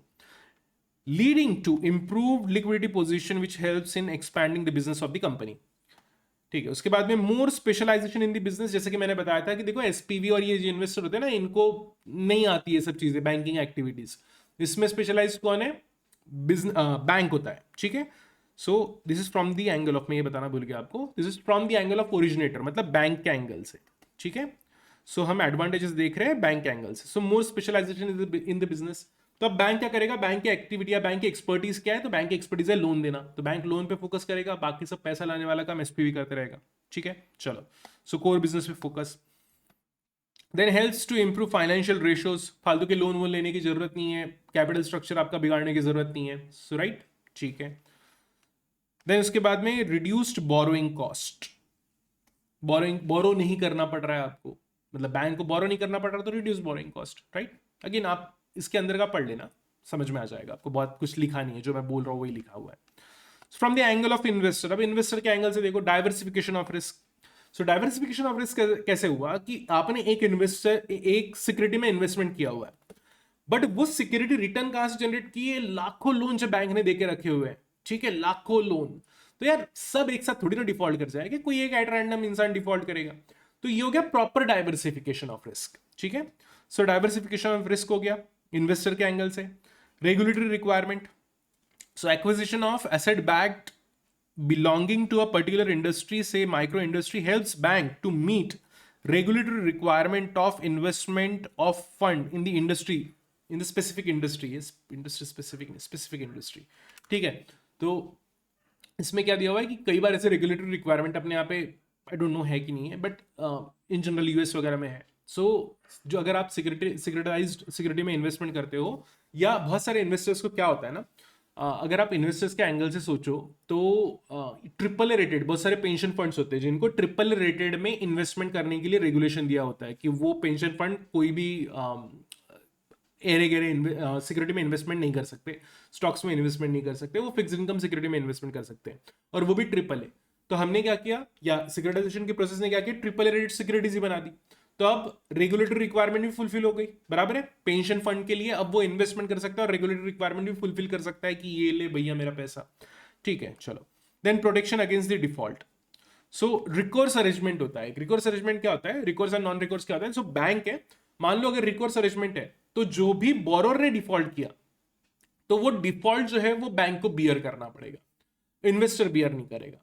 [SPEAKER 1] leading to improved liquidity position, which helps in expanding the business of the company. ठीक है। उसके बाद में मोर specialisation in the business, जैसे कि मैंने बताया था कि देखो एसपीवी और ये जो इन्वेस्टर होते हैं ना, इनको नहीं आती है सब चीजें, बैंकिंग एक्टिविटीज। इसमें स्पेशलाइज कौन है? बिजनेस बैंक होता है, ठीक है। So this is from the angle of, मैं ये बताना भूल गया आपको, this is from the angle of originator, मतलब बैंक के एंगल से, ठीक है। सो हम एडवांटेजेस देख रहे हैं बैंक के एंगल से। सो मोर स्पेशलाइजेशन इन द बिजनेस। तो अब बैंक क्या करेगा? बैंक की एक्टिविटी या बैंक की एक्सपर्टीज क्या है? तो बैंक की एक्सपर्टीज है लोन देना, तो बैंक लोन पे फोकस करेगा, बाकी सब पैसा लाने वाला काम एसपीवी करते रहेगा, ठीक है। चलो सो कोर बिजनेस पे focus. Then helps to improve financial ratios, फालतू के लोन वोन लेने की जरूरत नहीं है, कैपिटल स्ट्रक्चर आपका बिगाड़ने की जरूरत नहीं है, सो राइट, ठीक है। देन उसके बाद में रिड्यूस्ड बोरोइंग कॉस्ट, बोरो नहीं करना पड़ रहा है आपको, मतलब बैंक को बोरो नहीं करना पड़ रहा तो reduce borrowing cost, right. Again आप इसके अंदर का पढ़ लेना, समझ में आ जाएगा आपको, बहुत कुछ लिखा नहीं है, जो मैं बोल रहा हूँ वही लिखा हुआ है। From the angle of investor, अब इन्वेस्टर के एंगल से देखो, diversification of risk. So diversification of risk कैसे हुआ कि आपने एक सिक्योरिटी में इन्वेस्टमेंट किया हुआ है, बट वो सिक्योरिटी रिटर्न कहां से जनरेट की है? लाखों लोन जो बैंक ने देके रखे हुए हैं, ठीक है, लाखों लोन। तो यार सब एक साथ थोड़ी ना डिफॉल्ट कर जाएगा, कोई एक एट रैंडम इंसान डिफॉल्ट करेगा। तो ये हो गया प्रॉपर डाइवर्सिफिकेशन ऑफ रिस्क, ठीक है। सो डाइवर्सिफिकेशन ऑफ रिस्क हो गया इन्वेस्टर के एंगल से। Regulatory requirement, so acquisition of asset backed belonging to a particular industry, say micro industry, helps bank to meet regulatory requirement of investment of fund in the industry, in the specific industry, yes, industry specific industry, ठीक है। तो इसमें क्या दिया हुआ है कि कई बार ऐसे रेगुलेटरी रिक्वायरमेंट अपने यहाँ पे आई डोंट नो है कि नहीं है, बट इन जनरल यूएस वगैरह में है। सो जो अगर आप सिक्योरिटाइज्ड सिक्योरिटी में इन्वेस्टमेंट करते हो, या बहुत सारे इन्वेस्टर्स को क्या होता है ना, अगर आप इन्वेस्टर्स के एंगल से सोचो तो ट्रिपल ए रेटेड बहुत सारे पेंशन फंड्स होते हैं जिनको ट्रिपल ए रेटेड में इन्वेस्टमेंट करने के लिए रेगुलेशन दिया होता है कि वो पेंशन फंड कोई भी एरे गेरे सिक्योरिटी में इन्वेस्टमेंट नहीं कर सकते, स्टॉक्स में इन्वेस्टमेंट नहीं कर सकते, वो फिक्स इनकम सिक्योरिटी में इन्वेस्टमेंट कर सकते हैं, और वो भी ट्रिपल ए। तो हमने क्या किया, या सिक्योरिटाइजेशन के प्रोसेस ने क्या किया, ट्रिपल ए रेटेड सिक्योरिटीज ही बना दी। तो अब रेगुलेटरी रिक्वायरमेंट भी फुलफिल हो गई, बराबर है। पेंशन फंड के लिए अब वो इन्वेस्टमेंट कर सकता है और रेगुलेटरी रिक्वायरमेंट भी फुलफिल कर सकता है कि ये ले भैया मेरा पैसा, ठीक है। चलो, then protection against the default. So recourse arrangement होता है। रिकोर्स अरेंजमेंट क्या होता है, रिकोर्स एंड नॉन रिकोर्स क्या होता है। सो बैंक है, मान लो अगर रिकोर्स अरेंजमेंट है तो जो भी बोरोर ने डिफॉल्ट किया तो वो डिफॉल्ट जो है वो बैंक को बियर करना पड़ेगा, इन्वेस्टर बियर नहीं करेगा।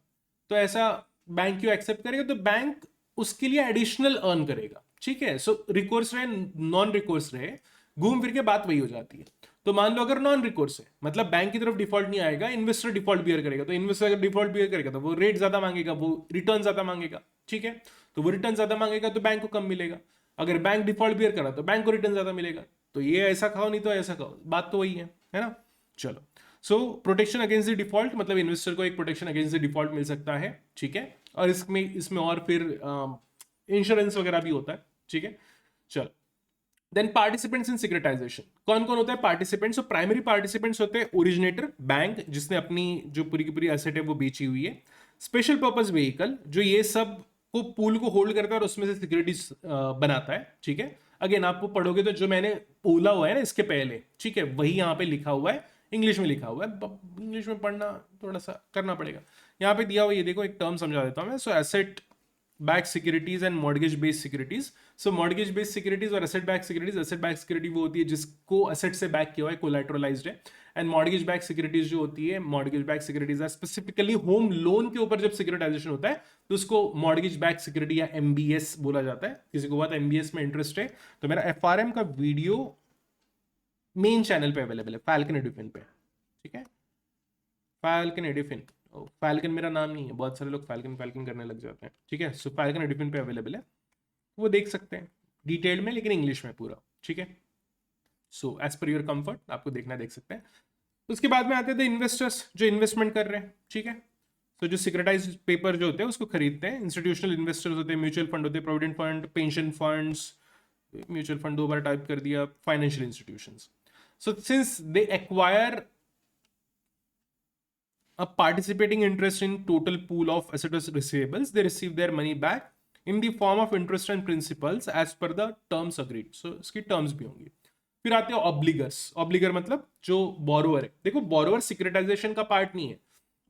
[SPEAKER 1] तो ऐसा बैंक क्यों एक्सेप्ट करेगा, तो बैंक उसके लिए एडिशनल अर्न करेगा, ठीक है। सो रिकोर्स रहे नॉन रिकोर्स रहे, घूम फिर के बात वही हो जाती है। तो मान लो अगर नॉन रिकोर्स है, मतलब बैंक की तरफ डिफॉल्ट नहीं आएगा, इन्वेस्टर डिफॉल्ट बियर करेगा, तो इन्वेस्टर अगर डिफॉल्ट बियर करेगा तो वो रेट ज्यादा मांगेगा, वो रिटर्न ज्यादा मांगेगा, ठीक है। तो वो रिटर्न ज्यादा मांगेगा तो बैंक को कम मिलेगा। अगर बैंक डिफॉल्ट बियर करा तो बैंक को रिटर्न ज्यादा मिलेगा। तो ये ऐसा खाओ नहीं तो ऐसा खाओ, बात तो वही है ना। चलो, सो प्रोटेक्शन अगेंस्ट द डिफॉल्ट मतलब इन्वेस्टर को एक प्रोटेक्शन अगेंस्ट द डिफॉल्ट मिल सकता है, ठीक है। और इसमें और फिर इंश्योरेंस वगैरह भी होता है, ठीक है। चलो, देन पार्टिसिपेंट्स इन सिक्योरिटाइजेशन, कौन कौन होता है पार्टिसिपेंट्स। तो प्राइमरी पार्टिसिपेंट्स होते हैं ओरिजिनेटर बैंक, जिसने अपनी जो पूरी की पूरी एसेट है वो बेची हुई है। स्पेशल पर्पस व्हीकल, जो ये सब को पूल को होल्ड करता है और उसमें से सिक्योरिटीज बनाता है, ठीक है। अगेन आपको पढ़ोगे तो जो मैंने बोला हुआ है ना इसके पहले, ठीक है, वही यहाँ पे लिखा हुआ है, इंग्लिश में लिखा हुआ है, इंग्लिश में पढ़ना थोड़ा सा करना पड़ेगा। यहाँ पे दिया हुआ ये देखो, एक टर्म समझा देता हूँ मैं। So asset back securities and mortgage based securities. So mortgage based securities और asset back securities, asset back security वो होती है जिसको एसेट से बैक किया हुआ है, कोलैटरलाइज्ड है। एंड मॉर्गेज बैक सिक्योरिटीज जो होती है, मॉर्गेज बैक सिक्योरिटीज है स्पेसिफिकली होम लोन के ऊपर जब सिक्योरिटाइजेशन होता है तो उसको मॉर्गेज बैक सिक्योरिटी या एमबीएस बोला जाता है। किसी को बहुत एमबीएस में इंटरेस्ट है तो मेरा एफआरएम का वीडियो मेन चैनल पे अवेलेबल है, फैल्कन एडिफिन पे, ठीक है। फैल्कन एडिफिन, फैल्कन मेरा नाम नहीं है, बहुत सारे लोग फैल्कन फैल्कन करने लग जाते हैं, ठीक है। सो फैल्कन एडिफिन पे अवेलेबल है, वो देख सकते हैं डिटेल में, लेकिन इंग्लिश में पूरा, ठीक है। So as per your comfort आपको देखना देख सकते हैं। उसके बाद में आते थे इन्वेस्टर्स जो इन्वेस्टमेंट कर रहे हैं, ठीक है। तो जो सिक्योरिटाइज पेपर जो होते हैं उसको खरीदते हैं, इंस्टीट्यूशनल इन्वेस्टर्स होते हैं, म्यूचुअल फंड होते हैं, provident fund, pension funds, mutual fund 2 बार टाइप कर दिया, financial institutions. So since they acquire a participating interest in total pool of assets receivables, they receive their money back in the form of interest and principals as per the terms agreed. So इसकी terms भी होंगी। फिर आते हैं ऑब्लिगर्स। ऑब्लिगर मतलब जो borrower है। देखो, बोरोवर सिक्योरिटाइजेशन का पार्ट नहीं है,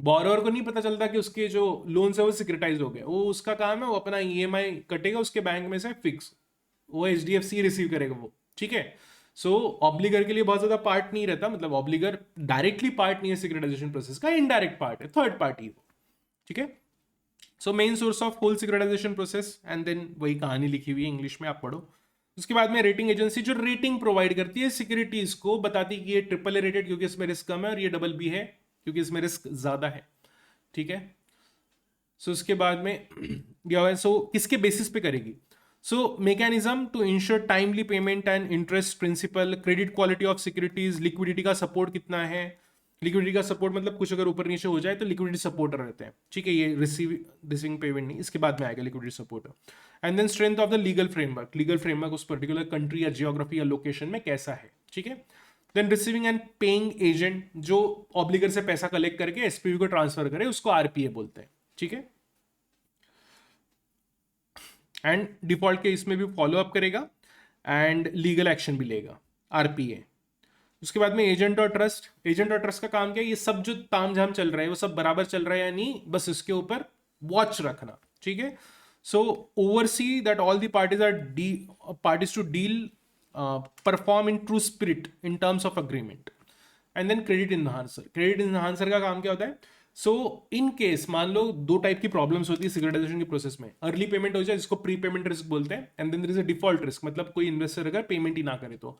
[SPEAKER 1] बोरोवर को नहीं पता चलता कि उसके जो लोन है वो सिक्योरिटाइज हो गए, वो उसका काम है, वो अपना ईएमआई कटेगा उसके बैंक में से फिक्स, वो एचडीएफसी रिसीव करेगा वो, ठीक है। सो ऑब्लिगर के लिए बहुत ज्यादा पार्ट नहीं रहता, मतलब ऑब्लिगर डायरेक्टली पार्ट नहीं है सिक्योरिटाइजेशन प्रोसेस का, इनडायरेक्ट पार्ट है, थर्ड पार्टी वो, ठीक है। So main source of whole securitisation process, and then वही कहानी लिखी हुई है इंग्लिश में, आप पढ़ो। उसके बाद में रेटिंग एजेंसी जो रेटिंग प्रोवाइड करती है सिक्योरिटीज को, बताती है कि ये ट्रिपल ए रेटेड क्योंकि इसमें रिस्क कम है, और ये डबल बी है क्योंकि इसमें रिस्क ज्यादा है, ठीक है। सो उसके बाद में सो किसके बेसिस पे करेगी। So mechanism to ensure timely payment and interest principal, credit quality of securities, liquidity का support कितना है। liquidity का support मतलब कुछ अगर ऊपर नीचे हो जाए तो liquidity support रहते हैं, ठीक है। ये receiving payment नहीं, इसके बाद में आएगा liquidity support। and then strength of the legal framework उस particular country या geography या location में कैसा है, ठीक है। then receiving and paying agent जो obligor से पैसा collect करके SPV को transfer करे उसको RPA बोलते हैं, ठीक है। एंड डिफॉल्ट के इसमें भी फॉलो अप करेगा एंड लीगल एक्शन भी लेगा, आरपीए। उसके बाद में एजेंट और ट्रस्ट का काम क्या है, ये सब जो तामझाम चल रहा है वो सब बराबर चल रहा है या नहीं, बस इसके ऊपर वॉच रखना, ठीक है। So oversee that all the parties to deal perform in true spirit in terms of agreement. And then credit enhancer का काम क्या होता है, सो इन केस मान लो दो टाइप की प्रॉब्लम्स होती है सिक्योरिटाइजेशन के प्रोसेस में, अर्ली पेमेंट हो जाए जिसको प्री पेमेंट रिस्क बोलते हैं, and then there is a default risk, मतलब कोई इन्वेस्टर अगर पेमेंट ही ना करे तो।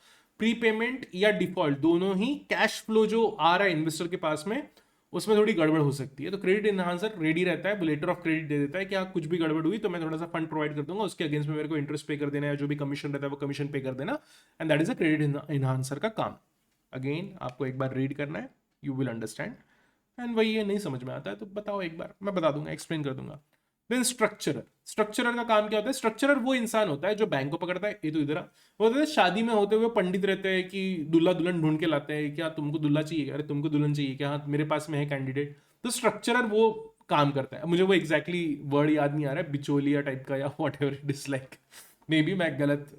[SPEAKER 1] प्री पेमेंट या डिफॉल्ट दोनों ही कैश फ्लो जो आ रहा है इन्वेस्टर के पास में उसमें थोड़ी गड़बड़ हो सकती है, तो क्रेडिट इनहांसर रेडी रहता है, लेटर ऑफ क्रेडिट दे देता है कि हाँ कुछ भी गड़बड़ हुई तो मैं थोड़ा सा फंड प्रोवाइड कर दूंगा, उसके अगेंस्ट में मेरे को इंटरेस्ट पे कर देना है, जो भी कमीशन रहता है वो कमीशन पे कर देना, and that is a credit enhancer का काम। अगेन आपको एक बार रीड करना है, यू विल अंडरस्टैंड, एंड वही है, नहीं समझ में आता है तो बताओ एक बार, मैं बता दूंगा, एक्सप्लेन कर दूंगा। देन स्ट्रक्चरर, स्ट्रक्चरर का काम क्या होता है? स्ट्रक्चरर वो इंसान होता है जो बैंक को पकड़ता है, ये तो इधर वो होता है शादी में होते हुए पंडित रहते हैं कि दूल्हा दुल्हन ढूंढ के लाते हैं, क्या तुमको दूल्हा चाहिए, अरे तुमको दुल्हन चाहिए क्या, हाँ मेरे पास में है कैंडिडेट, तो स्ट्रक्चरर वो काम करता है। मुझे वो एग्जैक्टली वर्ड याद नहीं आ रहा है, बिचौलिया टाइप का या what ever it is like, may be मैं गलत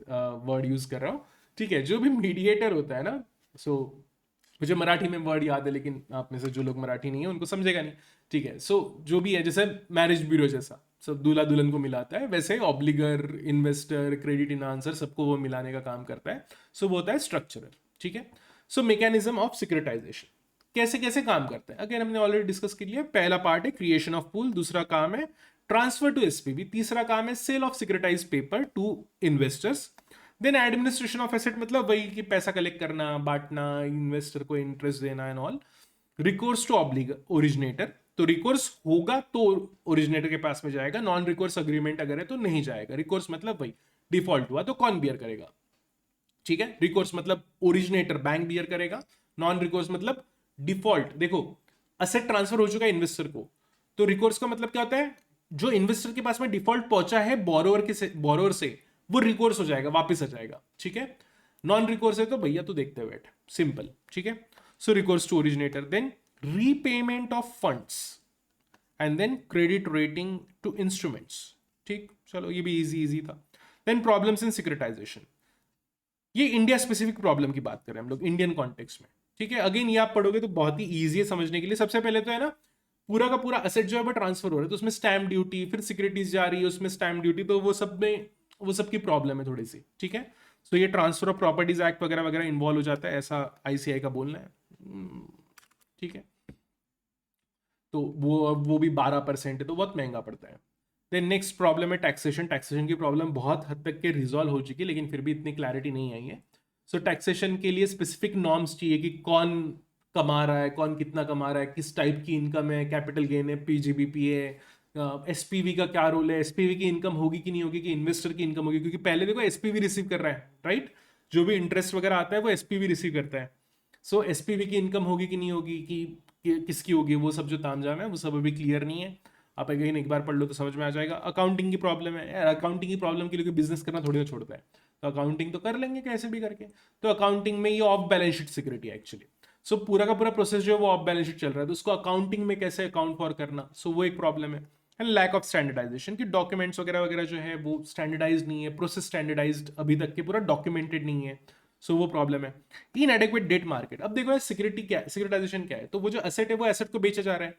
[SPEAKER 1] वर्ड यूज कर रहा हूँ, ठीक है, जो भी मीडिएटर होता है ना, सो मुझे मराठी में वर्ड याद है लेकिन आप में से जो लोग मराठी नहीं है उनको समझेगा नहीं, ठीक है, सो जो भी है, जैसे मैरिज ब्यूरो जैसा सब दूल्हा दुल्हन को मिलाता है, वैसे ऑब्लिगर, इन्वेस्टर, क्रेडिट इनहांसर सबको वो मिलाने का काम करता है, सो वो होता है स्ट्रक्चरर, ठीक है। सो मैकेनिज्म ऑफ सिक्योरिटाइजेशन कैसे कैसे काम करता है, अगेन हमने ऑलरेडी डिस्कस कर लिया। पहला पार्ट है क्रिएशन ऑफ पूल, दूसरा काम है ट्रांसफर टू एसपीवी, तीसरा काम है sale of securitise paper to investors. Then administration of asset, मतलब वही कि पैसा कलेक्ट करना, बांटना, इन्वेस्टर को इंटरेस्ट देना and all. Recourse to oblige originator, तो रिकोर्स होगा तो ओरिजिनेटर के पास में जाएगा, नॉन रिकोर्स अग्रीमेंट अगर है तो नहीं जाएगा। रिकोर्स मतलब वही डिफॉल्ट हुआ तो कौन बियर करेगा, ठीक है। रिकोर्स मतलब ओरिजिनेटर बैंक बियर करेगा, नॉन रिकोर्स मतलब डिफॉल्ट। देखो असेट ट्रांसफर हो चुका है इन्वेस्टर को, तो रिकोर्स का मतलब क्या होता है, जो इन्वेस्टर के पास में डिफॉल्ट पहुंचा है बोरोवर से वो रिकोर्स हो जाएगा, वापस आ जाएगा, ठीक है। नॉन रिकोर्स है तो भैया तू देखते बैठ, सिंपल, ठीक है। So recourse to originator, then repayment of funds, and then credit rating to instruments, ठीक, चलो ये भी इजी इजी था। देन प्रॉब्लम्स इन सिक्योरिटाइजेशन, ये इंडिया स्पेसिफिक प्रॉब्लम की बात कर रहे हैं हम लोग इंडियन कॉन्टेक्स्ट में, ठीक है। अगेन ये आप पढ़ोगे तो बहुत ही ईजी है समझने के लिए। सबसे पहले तो है ना, पूरा का पूरा असेट जो है वो ट्रांसफर हो रहा है, तो उसमें स्टैम्प ड्यूटी, फिर सिक्योरिटीज जा रही है उसमें स्टैम्प ड्यूटी, तो वो सब में वो सब की प्रॉब्लम है थोड़ी सी, ठीक है। तो ये ट्रांसफर ऑफ प्रॉपर्टीज एक्ट वगैरह वगैरह इन्वॉल्व हो जाता है, ऐसा आईसीआई का बोलना है, ठीक है। तो वो भी 12% है तो बहुत महंगा पड़ता है। देन नेक्स्ट प्रॉब्लम है टैक्सेशन, टैक्सेशन की प्रॉब्लम बहुत हद तक के रिजॉल्व हो चुकी है लेकिन फिर भी इतनी क्लैरिटी नहीं आई है। सो टैक्सेशन के लिए स्पेसिफिक नॉर्म्स चाहिए कि कौन कमा रहा है, कौन कितना कमा रहा है, किस टाइप की इनकम है, कैपिटल गेन है, पीजीबीपी है, एसपीवी का क्या रोल है, एसपीवी की इनकम होगी कि नहीं होगी, कि इन्वेस्टर की इनकम होगी, क्योंकि पहले देखो एसपीवी रिसीव कर रहा है, राइट, जो भी इंटरेस्ट वगैरह आता है वो एसपीवी रिसीव करता है। सो एसपीवी की इनकम होगी कि नहीं होगी, कि किसकी होगी, वो सब जो तामझाम है वो सब अभी क्लियर नहीं है। आप अगेन एक बार पढ़ लो तो समझ में आ जाएगा। अकाउंटिंग की प्रॉब्लम है यार, अकाउंटिंग की प्रॉब्लम के लिए बिजनेस करना थोड़ी ना छोड़ता है, तो अकाउंटिंग तो कर लेंगे कैसे भी करके। तो अकाउंटिंग में ये ऑफ बैलेंस शीट सिक्योरिटी है एक्चुअली। सो पूरा का पूरा प्रोसेस जो है वो ऑफ बैलेंस शीट चल रहा है, तो उसको अकाउंटिंग में कैसे अकाउंट फॉर करना, सो वो एक प्रॉब्लम है। एंड लैक ऑफ स्टैंडर्डाइजेशन, की डॉक्यूमेंट्स वगैरह वगैरह जो है वो स्टैंडर्डाइज नहीं है, प्रोसेस स्टैंडर्डाइज अभी तक के पूरा डॉक्यूमेंटेड नहीं है, सो वो प्रॉब्लम है। इनएडेक्वेट डेट मार्केट, अब देखो सिक्योरिटी क्या है, सिक्योरिटाइजेशन क्या है, तो वो जो एसेट है वो एसेट को बेचा जा रहा है।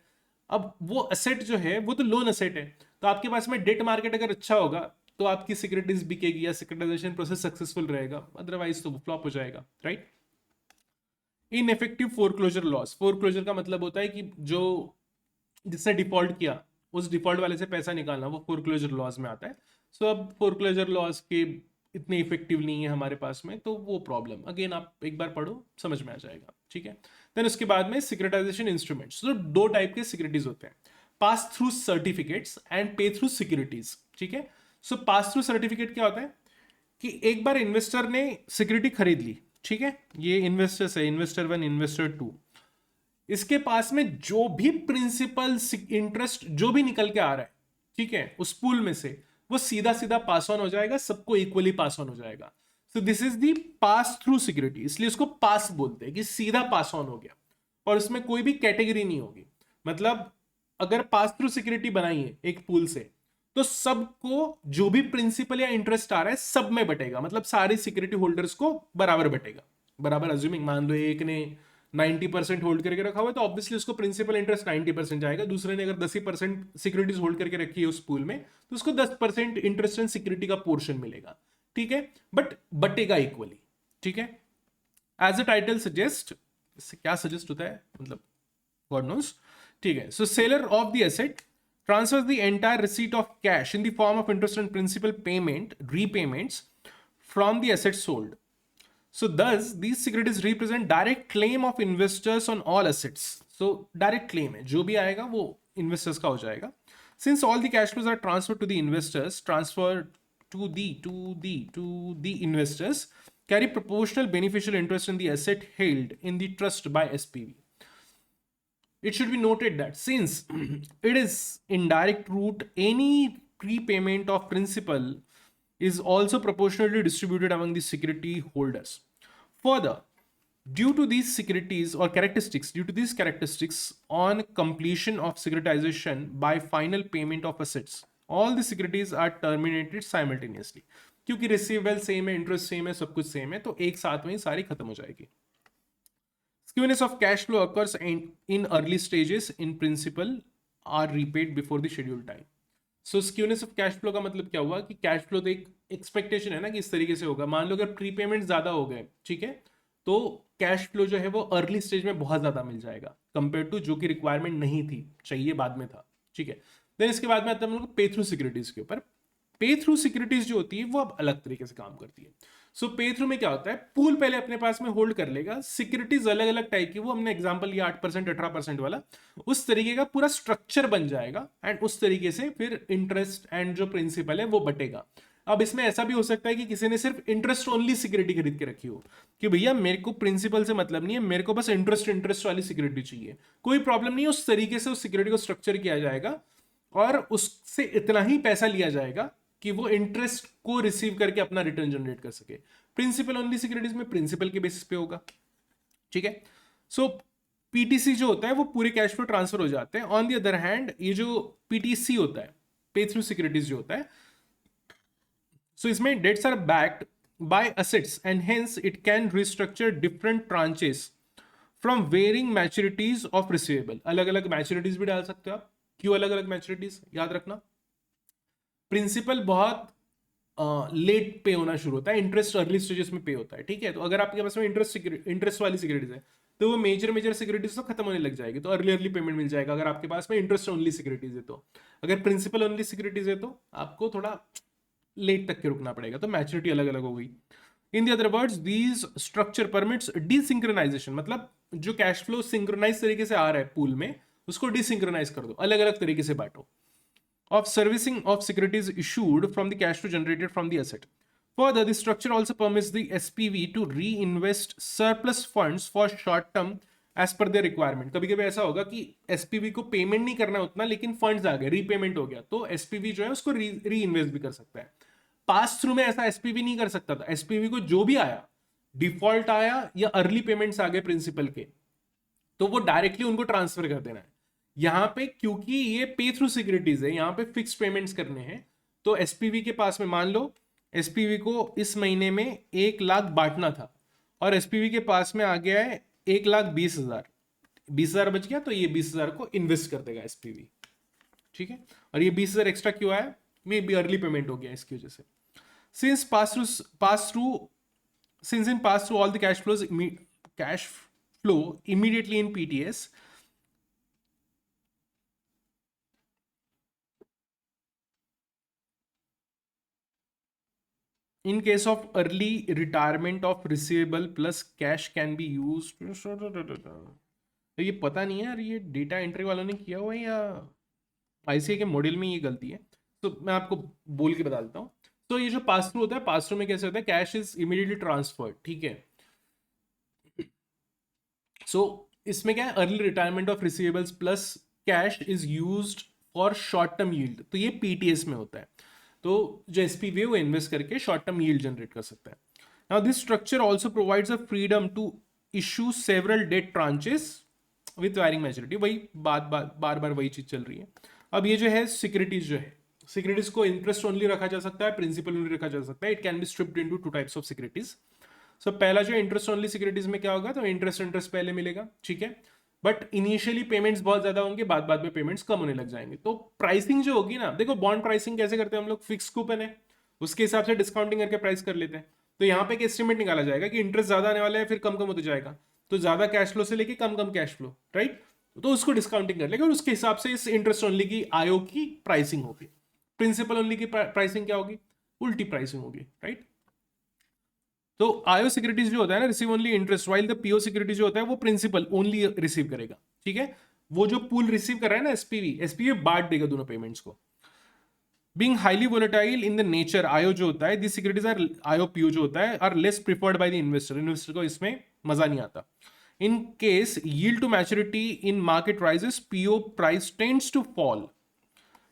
[SPEAKER 1] अब वो एसेट जो है वो तो लोन एसेट है, तो आपके पास में डेट मार्केट अगर अच्छा होगा तो आपकी सिक्योरिटीज बिकेगी या सिक्योरिटाइजेशन प्रोसेस सक्सेसफुल रहेगा, अदरवाइज तो वो फ्लॉप हो जाएगा, right. Ineffective foreclosure loss, foreclosure का मतलब होता है कि जो जिसने डिफॉल्ट किया उस डिफॉल्ट वाले से पैसा निकालना, वो फोरक्लोजर लॉस में आता है। सो अब फोरक्लोजर लॉस के इतने इफेक्टिव नहीं है हमारे पास में, तो वो प्रॉब्लम अगेन आप एक बार पढ़ो समझ में आ जाएगा, ठीक है। देन उसके बाद में सिक्योरिटाइजेशन इंस्ट्रूमेंट्स, तो दो टाइप के सिक्योरिटीज होते हैं, पास थ्रू सर्टिफिकेट्स एंड पे थ्रू सिक्योरिटीज, ठीक है। सो पास थ्रू सर्टिफिकेट क्या होता है कि एक बार इन्वेस्टर ने सिक्योरिटी खरीद ली, ठीक है, ये इन्वेस्टर्स है, इन्वेस्टर 1, इन्वेस्टर 2, इसके पास में जो भी प्रिंसिपल इंटरेस्ट जो भी निकल के आ रहा है, ठीक है, उस पूल में से वो सीधा सीधा पास ऑन हो जाएगा, सबको इक्वली पास ऑन हो जाएगा। So this is the pass through security, इसलिए उसको पास बोलते हैं कि सीधा पास ऑन हो गया, और इसमें कोई भी कैटेगरी नहीं होगी। मतलब अगर पास थ्रू सिक्योरिटी बनाई है एक पूल से, तो सबको जो भी प्रिंसिपल या इंटरेस्ट आ रहा है सब में बटेगा, मतलब सारे सिक्योरिटी होल्डर्स को बराबर बटेगा, बराबर। अज्यूमिंग मान लो एक ने 90% होल्ड करके रखा हुआ है तो ऑब्वियसली उसको प्रिंसिपल इंटरेस्ट 90% जाएगा, दूसरे ने अगर 10% सिक्योरिटीज होल्ड करके रखी है उस पूल में तो उसको 10% इंटरेस्ट एंड सिक्योरिटी का पोर्शन मिलेगा, ठीक है, बट बटेगा इक्वली, ठीक है। एज अ टाइटल सजेस्ट, इससे क्या सजेस्ट होता है मतलब गॉड नोस, ठीक है. So seller of the asset transfers the entire receipt of cash in the form of interest and principal payment repayments from the asset sold. So thus these securities represent direct claim of investors on all assets. So direct claim है, जो भी आएगा वो investors का हो जाएगा. Since all the cash flows are transferred to the investors, to the investors carry proportional beneficial interest in the asset held in the trust by SPV. It should be noted that since it is indirect route, any prepayment of principal is also proportionally distributed among the security holders. Further, due to these characteristics, on completion of securitization by final payment of assets, all the securities are terminated simultaneously. क्योंकि receivable same है, interest same है, सब कुछ same है, तो एक साथ में ही सारी खत्म हो जाएगी. Skewness of cash flow occurs in early stages. In principle, are repaid before the scheduled time. So skewness of cash flow का मतलब क्या हुआ कि कैश फ्लो तो एक एक्सपेक्टेशन है ना कि इस तरीके से होगा. मान लो अगर प्रीपेमेंट ज्यादा हो गए, ठीक है, तो कैश फ्लो जो है वो अर्ली स्टेज में बहुत ज्यादा मिल जाएगा कंपेयर टू जो कि रिक्वायरमेंट नहीं थी, चाहिए बाद में था. ठीक है. देन इसके बाद में आता है हम लोग पे थ्रू सिक्योरिटीज के ऊपर. पे थ्रू सिक्योरिटीज जो होती है वो अब अलग तरीके से काम करती है. सो पे थ्रू में क्या होता है, पूल पहले अपने पास में होल्ड कर लेगा, सिक्योरिटीज अलग अलग टाइप की, वो हमने एग्जांपल लिया 8% 18% वाला, उस तरीके का पूरा स्ट्रक्चर बन जाएगा एंड उस तरीके से फिर इंटरेस्ट एंड जो प्रिंसिपल है वो बटेगा. अब इसमें ऐसा भी हो सकता है कि किसी ने सिर्फ इंटरेस्ट ओनली सिक्योरिटी खरीद के रखी हो कि भैया मेरे को प्रिंसिपल से मतलब नहीं है, मेरे को बस इंटरेस्ट वाली सिक्योरिटी चाहिए, कोई प्रॉब्लम नहीं है. उस तरीके से उस सिक्योरिटी को स्ट्रक्चर किया जाएगा और उससे इतना ही पैसा लिया जाएगा कि वो इंटरेस्ट को रिसीव करके अपना रिटर्न जनरेट कर सके. प्रिंसिपल ओनली सिक्योरिटीज में प्रिंसिपल के बेसिस पे होगा. ठीक है. सो पीटीसी जो होता है वो पूरे कैश फ्लो ट्रांसफर हो जाते हैं. ऑन द अदर हैंड ये जो पीटीसी होता है, पे थ्रू सिक्योरिटीज जो होता है, सो इसमें debts are backed by assets and hence it can restructure different tranches from varying maturities of receivable. अलग अलग मैच्योरिटीज भी डाल सकते हो आप. क्यों अलग अलग मैच्योरिटीज, याद रखना प्रिंसिपल बहुत लेट पे होना शुरू होता है, इंटरेस्ट अर्ली स्टेजेस में पे होता है. ठीक है. तो अगर आपके पास में इंटरेस्ट वाली सिक्योरिटीज है तो वो मेजर सिक्योरिटीज तो खत्म होने लग जाएगी, तो अर्ली पेमेंट मिल जाएगा. अगर आपके पास में इंटरेस्ट ओनली सिक्योरिटीज है तो, अगर प्रिंसिपल ओनली सिक्योरिटीज है तो आपको थोड़ा लेट तक के रुकना पड़ेगा. तो मैच्योरिटी अलग अलग हो गई. In the other words these structure permits desynchronisation, मतलब जो कैश फ्लो सिंक्रोनाइज तरीके से आ रहा है पूल में उसको डिसिंक्रोनाइज कर दो, अलग अलग तरीके से बांटो. Of servicing of securities issued from the cash flow generated from the asset. Further, the structure also permits the SPV to reinvest surplus funds for short term as per their requirement. कभी कभी ऐसा होगा कि SPV को payment नहीं करना उतना, लेकिन फंड्स आ गए, रीपेमेंट हो गया, तो SPV जो है उसको री इन्वेस्ट भी कर सकता है. पास थ्रू में ऐसा SPV नहीं कर सकता था. SPV को जो भी आया, डिफॉल्ट आया या अर्ली पेमेंट्स आ गए प्रिंसिपल के, तो वो डायरेक्टली उनको ट्रांसफर कर देना है. यहां पे क्योंकि ये पे थ्रू सिक्योरिटीज है, यहां पे फिक्स्ड पेमेंट्स करने हैं, तो एसपीवी के पास में मान लो एसपीवी को इस महीने में 1,00,000 बांटना था और एसपीवी के पास में आ गया है 1,20,000, 20,000 बच गया, तो ये 20,000 को इन्वेस्ट कर देगा एसपीवी. ठीक है. और ये 20,000 एक्स्ट्रा क्यों आया, मे बी अर्ली पेमेंट हो गया इसकी वजह से. Since in pass through all the cash flow immediately in PTS, in case of early retirement of receivable plus cash can be used. ये पता नहीं है यार, ये डेटा एंट्री वालों ने किया हुआ है या आईसीआई के मॉडल में ये गलती है, तो मैं आपको बोल के बता देता हूँ. तो ये जो पास थ्रू होता है, पास थ्रू में कैसे होता है, कैश इज इमीडिएटली ट्रांसफर्ड. ठीक है. सो इसमें क्या है, early retirement of receivables plus cash is used for short term yield, तो ये पीटीएस में होता है. तो जो एसपीवी है वो इन्वेस्ट करके शॉर्ट टर्म यील्ड जनरेट कर सकता है. Now this structure also provides a freedom to issue several debt tranches with varying maturity. वही बार बार वही चीज चल रही है. अब ये जो है सिक्योरिटीज, जो है सिक्योरिटीज को इंटरेस्ट ओनली रखा जा सकता है, प्रिंसिपल ओनली रखा जा सकता है. It can be stripped into two types of securities. So पहला जो इंटरेस्ट ओनली सिक्योरिटीज में क्या होगा, तो इंटरेस्ट पहले मिलेगा. ठीक है. बट इनिशियली पेमेंट्स बहुत ज्यादा होंगे, बाद में पेमेंट्स कम होने लग जाएंगे. तो प्राइसिंग जो होगी ना, देखो बॉन्ड प्राइसिंग कैसे करते हैं हम लोग, फिक्स कूपन है, उसके हिसाब से डिस्काउंटिंग करके प्राइस कर लेते हैं. तो यहाँ पे एक एस्टिमेट निकाला जाएगा कि इंटरेस्ट ज्यादा आने वाला है, फिर कम होते जाएगा, तो ज्यादा कैश फ्लो से लेके कम कैश फ्लो, राइट. तो उसको डिस्काउंटिंग कर लेगा और उसके हिसाब से इस इंटरेस्ट ओनली की आयो की प्राइसिंग होगी। प्रिंसिपल ओनली की प्राइसिंग क्या होगी? उल्टी प्राइसिंग होगी, राइट। तो आयो सिक्योरिटीज जो होता है ना, receive only interest, while the PO securities जो होता है वो प्रिंसिपल ओनली रिसीव करेगा, ठीक है। वो जो पूल रिसीव कर रहा है ना, एसपीवी बांट देगा दोनों पेमेंट्स को। Being highly volatile in the nature, आयो जो होता है, this securities are, IPO जो होता है, are less preferred by the investor, investor को इसमें मजा नहीं आता। In case yield to maturity in market rises, PO price tends to fall.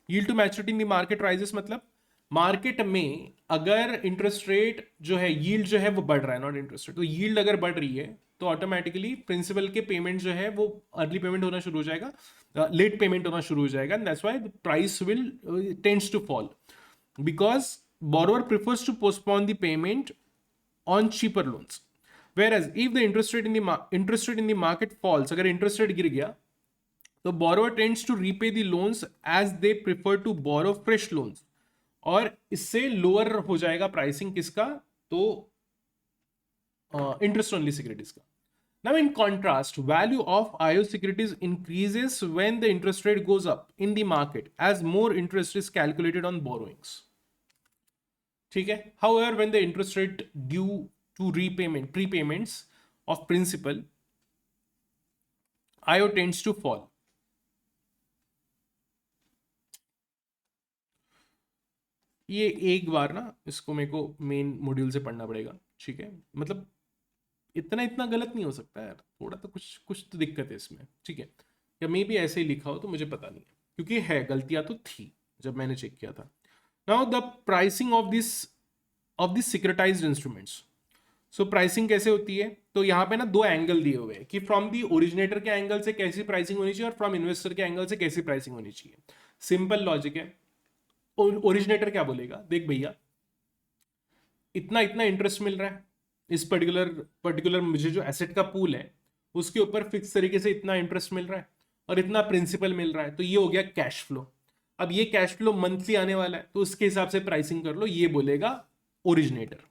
[SPEAKER 1] Yield to maturity in the market rises मतलब market में अगर इंटरेस्ट रेट जो है, यील्ड जो है वो बढ़ रहा है, नॉट इंटरेस्ट रेट, तो यील्ड अगर बढ़ रही है तो ऑटोमेटिकली प्रिंसिपल के पेमेंट जो है वो अर्ली पेमेंट होना शुरू हो जाएगा, लेट पेमेंट होना शुरू हो जाएगा, and that's why the price will tends to fall because borrower prefers to postpone the payment on cheaper loans. Whereas if the interest rate in the market falls, अगर interest rate गिर गया तो borrower tends to repay the loans as they prefer to borrow fresh loans, और इससे lower हो जाएगा pricing किसका? तो इंटरेस्ट ओनली सिक्योरिटीज का। Now in contrast, value of IO securities increases when the interest rate goes up in the market as more interest is calculated on borrowings. ठीक है। However, when the interest rate due to repayment, prepayments of principal, IO tends to fall. ये एक बार ना इसको मेरे को main module से पढ़ना पड़ेगा, ठीक है। मतलब इतना इतना गलत नहीं हो सकता यार, थोड़ा तो कुछ कुछ तो दिक्कत है इसमें, ठीक है। या मे भी ऐसे ही लिखा हो तो मुझे पता नहीं है, क्योंकि है गलतियां तो थी जब मैंने चेक किया था। Now the pricing of this सिक्योरिटाइज्ड instruments. So pricing कैसे होती है? तो यहाँ पे ना दो एंगल दिए हुए हैं कि फ्रॉम दी ओरिजिनेटर के एंगल से कैसी प्राइसिंग होनी चाहिए और फ्रॉम इन्वेस्टर के एंगल से कैसी प्राइसिंग होनी चाहिए। सिंपल लॉजिक है। ओरिजिनेटर क्या बोलेगा? देख भैया, इतना इतना इंटरेस्ट मिल रहा है इस पर्टिकुलर मुझे जो एसेट का पूल है उसके ऊपर फिक्स तरीके से इतना इंटरेस्ट मिल रहा है और इतना प्रिंसिपल मिल रहा है, तो ये हो गया कैश फ्लो। अब ये कैश फ्लो मंथली आने वाला है तो उसके हिसाब से प्राइसिंग कर लो, ये बोलेगा ओरिजिनेटर।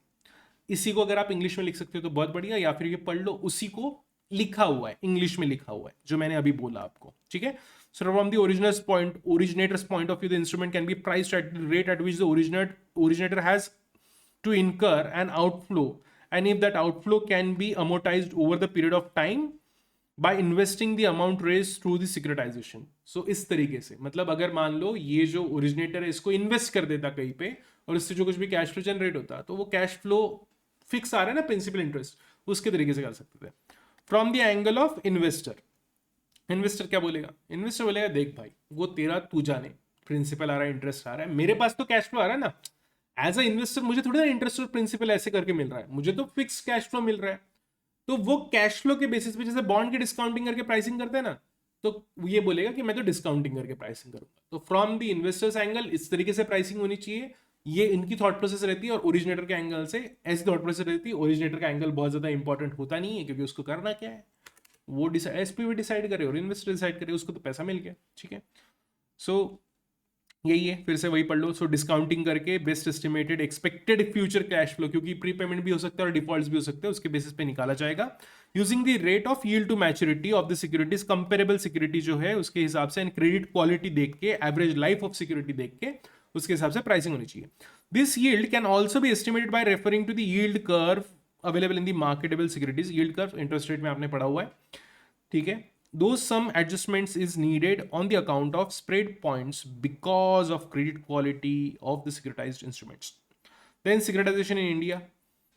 [SPEAKER 1] इसी को अगर आप इंग्लिश में लिख सकते हो तो बहुत बढ़िया, या फिर ये पढ़ लो, उसी को लिखा हुआ है, इंग्लिश में लिखा हुआ है जो मैंने अभी बोला आपको, ठीक है। So from the originator's point of view, the instrument can be priced at the rate at which the originator has to incur an outflow, and if that outflow can be amortized over the period of time by investing the amount raised through the securitization. So इस तरीके से, मतलब अगर मान लो ये जो originator है इसको इन्वेस्ट कर देता कहीं पे और इससे जो कुछ भी कैश फ्लो जनरेट होता तो वो कैश फ्लो फिक्स आ रहा है ना, प्रिंसिपल इंटरेस्ट, उसके तरीके से कर सकते थे। From the angle of investor, investor क्या बोलेगा? इन्वेस्टर बोलेगा देख भाई, वो तेरा तू जाने, प्रिंसिपल आ रहा है, इंटरेस्ट आ रहा है, मेरे पास तो कैश फ्लो आ रहा है ना। एज अ इन्वेस्टर मुझे थोड़ी ना इंटरेस्ट और प्रिंसिपल ऐसे करके मिल रहा है, मुझे तो फिक्स कैश फ्लो मिल रहा है। तो वो कैश फ्लो के बेसिस पे जैसे बॉन्ड की डिस्काउंटिंग करके प्राइसिंग करते हैं ना, तो ये बोलेगा कि मैं तो डिस्काउंटिंग करके प्राइसिंग करूंगा। तो फ्रॉम द इन्वेस्टर्स एंगल इस तरीके से प्राइसिंग होनी चाहिए, ये इनकी थॉट प्रोसेस रहती है, और ओरिजिनेटर के एंगल से ऐसी थॉट प्रोसेस रहती है। ओरिजिनेटर का एंगल बहुत ज्यादा इंपॉर्टेंट होता नहीं है, क्योंकि उसको करना क्या है, वो एसपीवी डिसाइड करे और इन्वेस्टर डिसाइड करे, उसको तो पैसा मिल गया, ठीक है। सो यही है, फिर से वही पढ़ लो। सो डिस्काउंटिंग करके best estimated expected future cash flow, क्योंकि प्रीपेमेंट भी हो सकता है और डिफॉल्ट्स भी हो सकते हैं, उसके बेसिस पे निकाला जाएगा using the rate of yield to maturity of the securities, comparable security जो है उसके हिसाब से, एंड क्रेडिट क्वालिटी देख के, एवरेज लाइफ ऑफ सिक्योरिटी देख के उसके हिसाब से प्राइसिंग होनी चाहिए। This yield can also be estimated by referring to the yield curve available in the marketable securities. Yield curve interest rate में आपने पढ़ा हुआ है, ठीक है। Those some adjustments is needed on the account of spread points because of credit quality of the securitized instruments. Then securitization in India.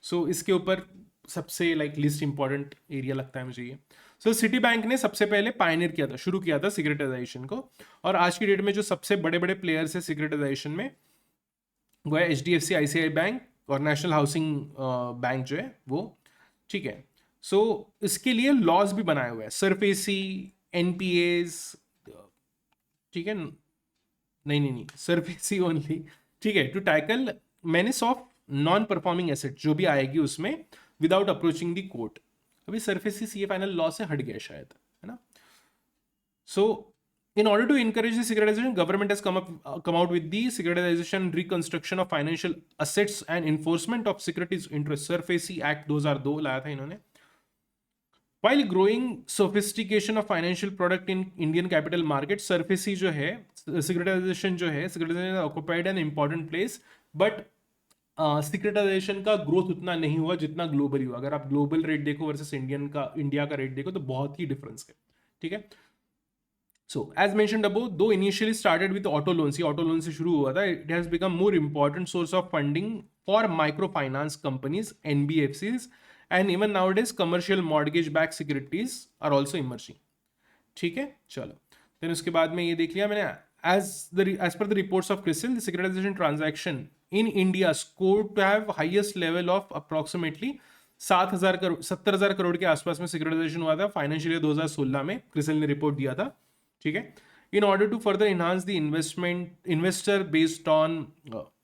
[SPEAKER 1] So इसके ऊपर सबसे लाइक लिस्ट इंपॉर्टेंट एरिया लगता है मुझे ये। सो सिटी बैंक ने सबसे पहले पायनियर किया था, शुरू किया था सिक्योरिटाइजेशन को, और आज की डेट में जो सबसे बड़े बड़े प्लेयर्स है सिक्योरिटाइजेशन में वो है HDFC, ICICI बैंक और नेशनल हाउसिंग बैंक जो है वो, ठीक है। सो इसके लिए लॉज भी बनाए हुए हैं, सरफेसी, एनपीएस, ठीक है, नहीं सरफेसी ओनली, ठीक है, to tackle menace of non performing asset जो भी आएगी उसमें विदाउट अप्रोचिंग द कोर्ट। अभी सरफेसी सीए फाइनल लॉ से हट गया शायद, है ना। सो in order to encourage the securitization, government has come out with the securitization, reconstruction of financial assets and enforcement of securities interest, SARFAESI Act 2002 लाया था इन्होंने। While growing sophistication of financial product in Indian capital market, SERFESI जो है, securitisation जो है, securitisation occupied an important place, but securitisation का growth उतना नहीं हुआ जितना ग्लोबली हुआ. अगर आप ग्लोबल रेट देखो वर्सेस इंडिया का रेट देखो तो बहुत ही डिफरेंस है. ठीक है. So, as mentioned above, though initially started with auto loans, ये auto loan से शुरू हुआ था, it has become more important source of funding for microfinance companies, NBFCs, and even nowadays commercial mortgage-backed securities are also emerging. ठीक है, चलो. Then उसके बाद में ये देख लिया मैंने. As per the reports of CRISIL, the securitization transaction in India scored to have highest level of approximately 70,000 crore के आसपास में सिक्योरिटाइजेशन हुआ था फाइनेंशियल ईयर 2016 में. क्रिसिल ने रिपोर्ट दिया था. ठीक है. In order to further enhance the investor based on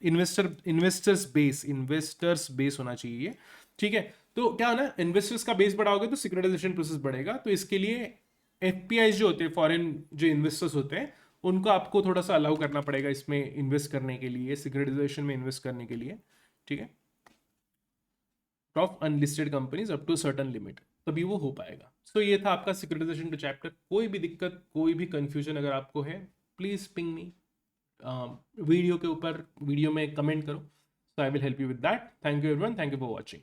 [SPEAKER 1] investors base होना चाहिए. ठीक है. तो क्या है ना, इन्वेस्टर्स का बेस बढ़ाओगे तो सिक्योरिटाइजेशन प्रोसेस बढ़ेगा. तो इसके लिए एफपीआई जो होते हैं, फॉरेन जो इन्वेस्टर्स होते हैं, उनको आपको थोड़ा सा अलाउ करना पड़ेगा इसमें इन्वेस्ट करने के लिए, सिक्योरिटाइजेशन में इन्वेस्ट करने के लिए. ठीक है. Of unlisted companies up to certain limit, तभी वो हो पाएगा. सो ये था आपका सिक्योरिटाइजेशन का चैप्टर. कोई भी दिक्कत, कोई भी कंफ्यूजन अगर आपको है, प्लीज पिंग मी वीडियो के ऊपर, वीडियो में कमेंट करो. So I will help you with that. Thank you everyone. Thank you for watching.